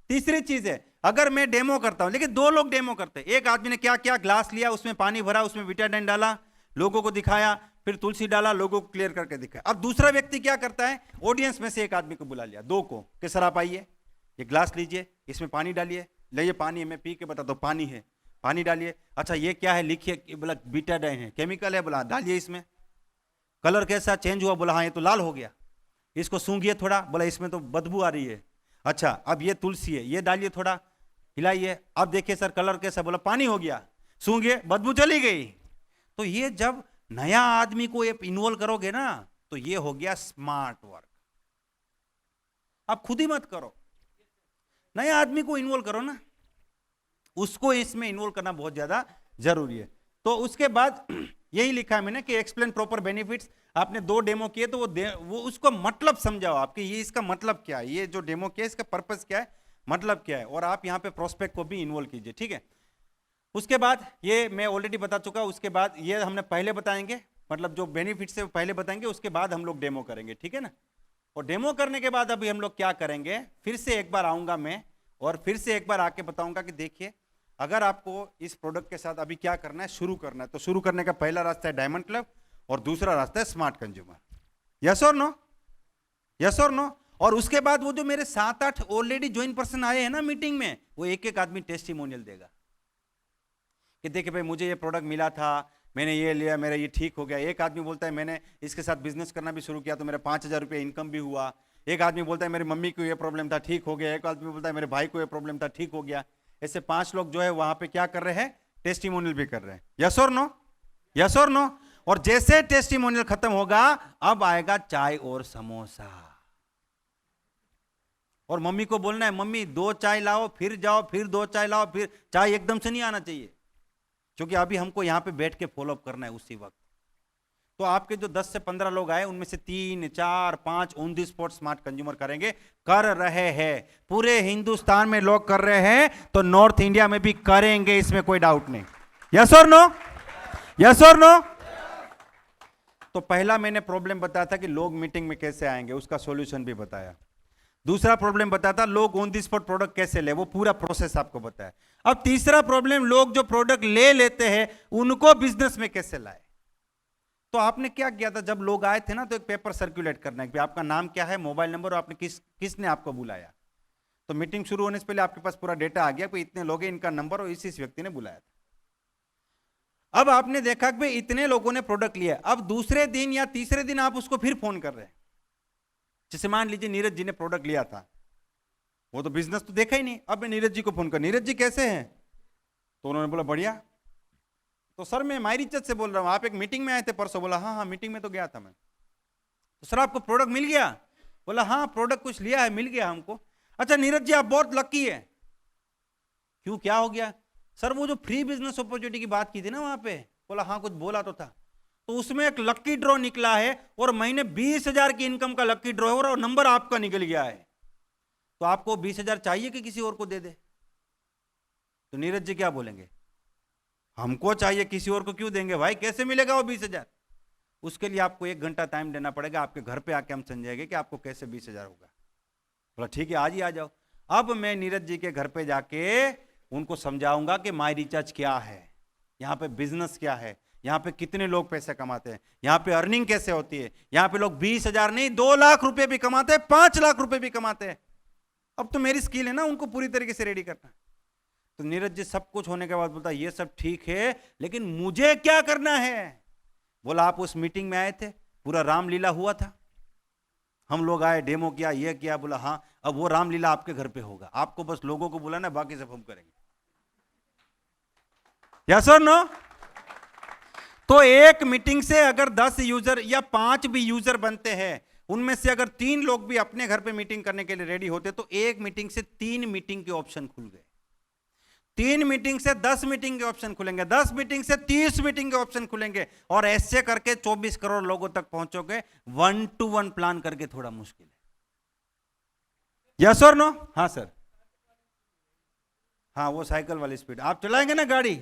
तीसरी चीज है, अगर मैं डेमो करता हूं, लेकिन 2 लोग डेमो करते हैं। एक आदमी ने क्या किया, ग्लास लिया, उसमें पानी भरा, उसमें बीटाडाइन डाला, लोगों को दिखाया, फिर तुलसी डाला, लोगों को क्लियर करके दिखाया। अब दूसरा व्यक्ति क्या करता है, ऑडियंस में से एक आदमी को बुला लिया, 2 को, कि सर आप आइए, ये ग्लास लीजिए, इसमें पानी डालिए, ले ये पानी है, मैं पी के बताता हूं पानी है, पानी डालिए। अच्छा ये क्या है, लिखिए। बोला बीटाडाइन है, केमिकल है। बोला डालिए इसमें। कलर कैसा चेंज हुआ? बोला हाँ ये तो लाल हो गया। इसको सूंघिए थोड़ा, बोला इसमें तो बदबू आ रही है। अच्छा अब ये तुलसी है, ये डालिए थोड़ा, हिलाइए, अब देखिए सर कलर कैसा, बोला पानी हो गया, सूंघिए, बदबू चली गई। तो ये जब नया आदमी को ये इन्वॉल्व करोगे ना, तो ये हो गया स्मार्ट वर्क। आप खुद ही मत करो, नया आदमी को इन्वॉल्व करो ना, उसको इसमें इन्वॉल्व करना बहुत ज्यादा जरूरी है। तो उसके बाद यही लिखा है मैंने कि एक्सप्लेन प्रॉपर बेनिफिट्स। आपने 2 डेमो किए तो वो उसको मतलब समझाओ आपके, ये इसका मतलब क्या है, ये जो डेमो किया इसका पर्पस क्या है, मतलब क्या है, और आप यहाँ पे प्रोस्पेक्ट को भी इन्वॉल्व कीजिए, ठीक है। उसके बाद ये मैं ऑलरेडी बता चुका, उसके बाद ये हमने पहले बताएंगे, मतलब जो बेनिफिट्स है वो पहले बताएंगे, उसके बाद हम लोग डेमो करेंगे, ठीक है ना। और डेमो करने के बाद अभी हम लोग क्या करेंगे, फिर से एक बार आऊंगा मैं और फिर से एक बार आके बताऊंगा कि देखिए अगर आपको इस प्रोडक्ट के साथ अभी क्या करना है, शुरू करना है, तो शुरू करने का पहला रास्ता है डायमंड क्लब और दूसरा रास्ता है स्मार्ट कंज्यूमर। यस और नो, यस और नो। और उसके बाद वो जो मेरे 7-8 ऑलरेडी ज्वाइन पर्सन आए हैं ना मीटिंग में, वो एक एक आदमी टेस्टिमोनियल देगा कि देखिए भाई मुझे ये प्रोडक्ट मिला था, मैंने ये लिया, मेरा ये ठीक हो गया। एक आदमी बोलता है मैंने इसके साथ बिजनेस करना भी शुरू किया तो मेरा 5,000 रुपये इनकम भी हुआ। एक आदमी बोलता है मेरी मम्मी को ये प्रॉब्लम था, ठीक हो गया। एक आदमी बोलता है मेरे भाई को ये प्रॉब्लम था, ठीक हो गया। ऐसे 5 लोग जो है वहां पे क्या कर रहे हैं, टेस्टिमोनियल भी कर रहे हैं। यस और नो, यस और नो। और जैसे टेस्टिमोनियल खत्म होगा, अब आएगा चाय और समोसा। और मम्मी को बोलना है मम्मी 2 चाय लाओ, फिर जाओ, फिर 2 चाय लाओ, फिर चाय एकदम से नहीं आना चाहिए, क्योंकि अभी हमको यहां पे बैठ के फॉलो अप करना है उसी वक्त। तो आपके जो 10 से 15 लोग आए उनमें से 3, 4, 5 on the spot smart consumer करेंगे, कर रहे हैं। पूरे हिंदुस्तान में लोग कर रहे हैं, तो नॉर्थ इंडिया में भी करेंगे, इसमें कोई डाउट नहीं। यस और नो, यस और नो। तो पहला मैंने प्रॉब्लम बताया था कि लोग मीटिंग में कैसे आएंगे, उसका सॉल्यूशन भी बताया। दूसरा प्रॉब्लम बताया था लोग ऑन दी स्पॉट प्रोडक्ट कैसे ले, वो पूरा प्रोसेस आपको बताया। अब तीसरा प्रॉब्लम, लोग जो प्रोडक्ट ले लेते हैं उनको बिजनेस में कैसे लाए। तो आपने क्या किया था, जब लोग आए थे ना, तो एक पेपर सर्कुलेट करना है कि आपका नाम क्या है, मोबाइल नंबर, और आपने किसने आपको बुलाया। तो मीटिंग शुरू होने से पहले आपके पास पूरा डेटा आ गया कि इतने लोग हैं, इनका नंबर और इस व्यक्ति ने बुलाया था। अब आपने देखा कि इतने लोगों ने प्रोडक्ट लिया, अब दूसरे दिन या तीसरे दिन आप उसको फिर फोन कर रहे हैं। जैसे मान लीजिए नीरज जी ने प्रोडक्ट लिया था, वो तो बिजनेस तो देखा ही नहीं, अब मैं नीरज जी को फोन कर, नीरज जी कैसे हैं, तो उन्होंने बोला बढ़िया। तो सर मैं मायरीचंद से बोल रहा हूँ, आप एक मीटिंग में आए थे परसों। बोला हाँ हाँ मीटिंग में तो गया था मैं। तो सर आपको प्रोडक्ट मिल गया? बोला हाँ प्रोडक्ट कुछ लिया है, मिल गया हमको। अच्छा नीरज जी आप बहुत लकी है। क्यों, क्या हो गया? सर वो जो फ्री बिजनेस अपॉर्चुनिटी की बात की थी ना वहां पे, बोला हाँ कुछ बोला तो था, तो उसमें एक लक्की ड्रॉ निकला है और महीने 20,000 की इनकम का लक्की ड्रॉ है और नंबर आपका निकल गया है। तो आपको 20,000 चाहिए कि किसी और को दे दे? तो नीरज जी क्या बोलेंगे, हमको चाहिए, किसी और को क्यों देंगे भाई, कैसे मिलेगा वो 20,000? उसके लिए आपको 1 घंटा टाइम देना पड़ेगा, आपके घर पे आके हम समझाएंगे कि आपको कैसे 20,000 होगा। बोला ठीक है आज ही आ जाओ। अब मैं नीरज जी के घर पे जाके उनको समझाऊंगा कि माई रिचार्ज क्या है, यहाँ पे बिजनेस क्या है, यहाँ पे कितने लोग पैसे कमाते हैं, यहाँ पे अर्निंग कैसे होती है। यहाँ पे लोग 20,000 नहीं 2 लाख रुपए भी कमाते हैं, 5 लाख रुपए भी कमाते हैं। अब तो मेरी स्किल है ना उनको पूरी तरीके से रेडी करना। तो नीरज जी सब कुछ होने के बाद बोलता ये सब ठीक है, लेकिन मुझे क्या करना है। बोला आप उस मीटिंग में आए थे, पूरा रामलीला हुआ था, हम लोग आए, डेमो किया, ये किया। बोला हाँ अब वो रामलीला आपके घर पे होगा, आपको बस लोगों को बुलाना, बाकी सब हम करेंगे। यस और नो? तो एक मीटिंग से अगर 10 यूजर या 5 भी यूजर बनते हैं, उनमें से अगर 3 लोग भी अपने घर पे मीटिंग करने के लिए रेडी होते, तो एक मीटिंग से 3 मीटिंग के ऑप्शन खुल गए। 3 मीटिंग से 10 मीटिंग के ऑप्शन खुलेंगे, 10 मीटिंग से 30 मीटिंग के ऑप्शन खुलेंगे, और ऐसे करके 24 करोड़ लोगों तक पहुंचोगे। 1-to-1 प्लान करके थोड़ा मुश्किल है। यस और नो? हाँ सर, हाँ वो साइकिल वाली स्पीड आप चलाएंगे ना गाड़ी,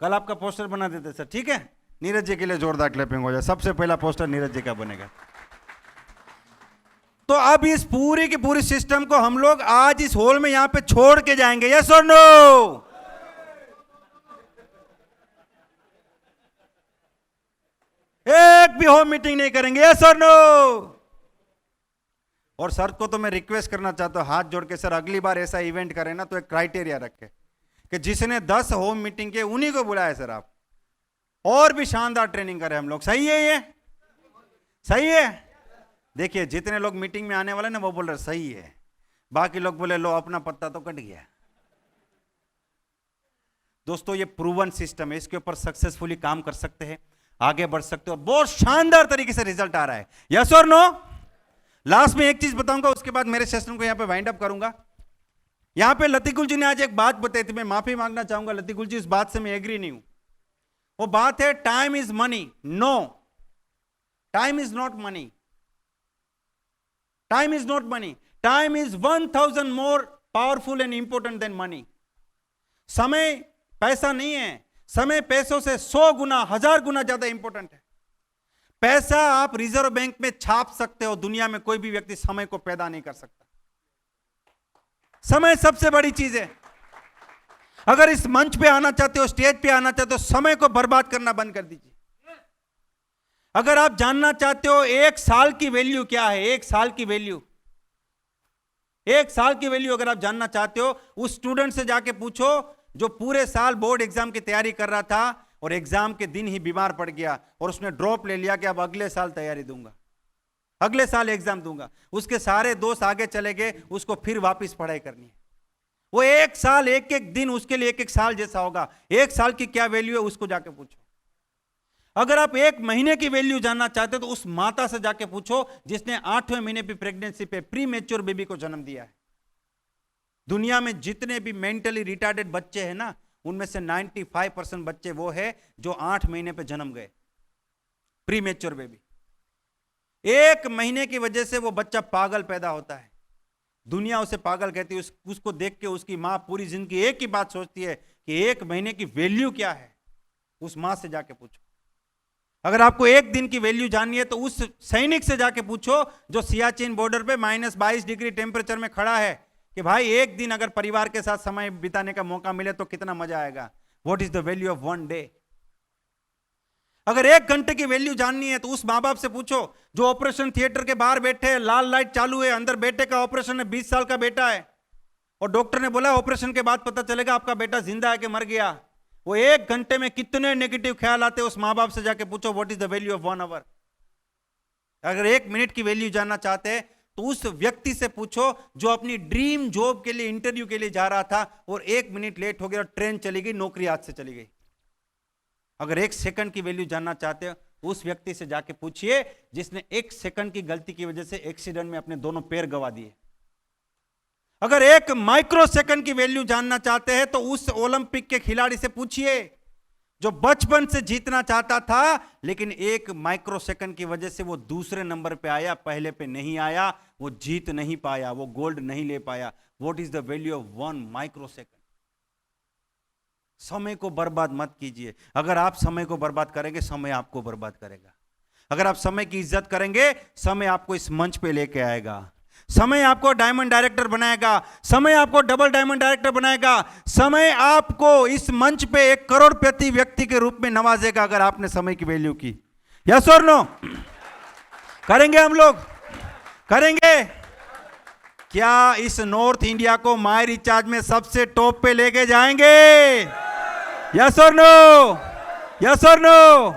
कल आपका पोस्टर बना देते सर, ठीक है? नीरज जी के लिए जोरदार क्लैपिंग हो जाए। सबसे पहला पोस्टर नीरज जी का बनेगा। तो अब इस पूरी की पूरी सिस्टम को हम लोग आज इस हॉल में यहां पे छोड़ के जाएंगे। यस और नो? एक भी होम मीटिंग नहीं करेंगे। यस और नो? और सर को तो मैं रिक्वेस्ट करना चाहता हूं हाथ जोड़ के, सर अगली बार ऐसा इवेंट करें ना तो एक क्राइटेरिया रखे कि जिसने 10 होम मीटिंग के उन्हीं को बुलाया सर आप, और भी शानदार ट्रेनिंग करें हम लोग। सही है ये? सही है? देखिए जितने लोग मीटिंग में आने वाले ना वो बोल रहे सही है, बाकी लोग बोले लो अपना पत्ता तो कट गया। दोस्तों ये प्रूवन सिस्टम है, इसके ऊपर सक्सेसफुली काम कर सकते हैं, आगे बढ़ सकते हो, बहुत शानदार तरीके से रिजल्ट आ रहा है। यस और नो? लास्ट में एक चीज बताऊंगा, उसके बाद मेरे सेशन को यहां पे वाइंड अप करूंगा। यहां पे लतीकुल जी ने आज एक बात बताई थी, मैं माफी मांगना चाहूंगा लतीकुल जी, इस बात से मैं एग्री नहीं हूं। वो बात है time is money. No, time is not money. Time is not money. Time is 1000 more powerful and important than money. समय पैसा नहीं है, समय पैसों से 100 गुना 1000 गुना ज्यादा इंपॉर्टेंट है। पैसा आप रिजर्व बैंक में छाप सकते हो, दुनिया में कोई भी व्यक्ति समय को पैदा नहीं कर सकता। समय सबसे बड़ी चीज है। अगर इस मंच पे आना चाहते हो, स्टेज पे आना चाहते हो, समय को बर्बाद करना बंद कर दीजिए। अगर आप जानना चाहते हो एक साल की वैल्यू क्या है, एक साल की वैल्यू, एक साल की वैल्यू अगर आप जानना चाहते हो, उस स्टूडेंट से जाके पूछो जो पूरे साल बोर्ड एग्जाम की तैयारी कर रहा था और एग्जाम के दिन ही बीमार पड़ गया और उसने ड्रॉप ले लिया कि अब अगले साल तैयारी दूंगा, अगले साल एग्जाम दूंगा। उसके सारे दोस्त आगे चले गए, उसको फिर वापस पढ़ाई करनी है। वो एक साल, एक एक दिन उसके लिए एक एक साल जैसा होगा। एक साल की क्या वैल्यू है उसको जाके पूछो। अगर आप एक महीने की वैल्यू जानना चाहते हो तो उस माता से जाके पूछो जिसने 8वें महीने पे प्रेगनेंसी पे प्री मैच्योर बेबी को जन्म दिया है। दुनिया में जितने भी मेंटली रिटार्डेड बच्चे हैं ना, उनमें से 95% बच्चे वो है जो 8 महीने पे जन्म गए, प्री मैच्योर बेबी। एक महीने की वजह से वो बच्चा पागल पैदा होता है, दुनिया उसे पागल कहती है। उसको देख के उसकी माँ पूरी जिंदगी एक ही बात सोचती है कि एक महीने की वैल्यू क्या है। उस माँ से जाके पूछो। अगर आपको एक दिन की वैल्यू जाननी है तो उस सैनिक से जाके पूछो जो सियाचिन बॉर्डर पे -22 डिग्री टेम्परेचर में खड़ा है कि भाई एक दिन अगर परिवार के साथ समय बिताने का मौका मिले तो कितना मजा आएगा। What is the value of 1 day. अगर 1 घंटे की वैल्यू जाननी है तो उस माँ बाप से पूछो जो ऑपरेशन थिएटर के बाहर बैठे हैं, लाल लाइट चालू है, अंदर बेटे का ऑपरेशन है, 20 साल का बेटा है और डॉक्टर ने बोला ऑपरेशन के बाद पता चलेगा आपका बेटा जिंदा है कि मर गया। वो 1 घंटे में कितने नेगेटिव ख्याल आते हैं, उस माँ बाप से जाके पूछो what is the value of 1 hour. अगर 1 मिनट की वैल्यू जानना चाहते हैं तो उस व्यक्ति से पूछो जो अपनी ड्रीम जॉब के लिए इंटरव्यू के लिए जा रहा था और 1 मिनट लेट हो गया और ट्रेन चली गई, नौकरी हाथ से चली गई। अगर 1 सेकंड की वैल्यू जानना चाहते हो उस व्यक्ति से जाके पूछिए जिसने 1 सेकंड की गलती की वजह से एक्सीडेंट में अपने दोनों पैर गंवा दिए। अगर 1 माइक्रो सेकंड की वैल्यू जानना चाहते हैं तो उस ओलंपिक के खिलाड़ी से पूछिए जो बचपन से जीतना चाहता था लेकिन 1 माइक्रो सेकंड की वजह से वो दूसरे नंबर पे आया, पहले पे नहीं आया, वो जीत नहीं पाया, वो गोल्ड नहीं ले पाया। What is the value of 1 micro second. समय को बर्बाद मत कीजिए। अगर आप समय को बर्बाद करेंगे समय आपको बर्बाद करेगा। अगर आप समय की इज्जत करेंगे समय आपको इस मंच पे लेके आएगा। समय आपको डायमंड डायरेक्टर बनाएगा, समय आपको डबल डायमंड डायरेक्टर बनाएगा, समय आपको इस मंच पे 1 करोड़पति व्यक्ति के रूप में नवाजेगा अगर आपने समय की वैल्यू की। यस और नो? करेंगे हम लोग? करेंगे? क्या इस नॉर्थ इंडिया को माई रिचार्ज में सबसे टॉप पे लेके जाएंगे? यस और नो? यस और नो?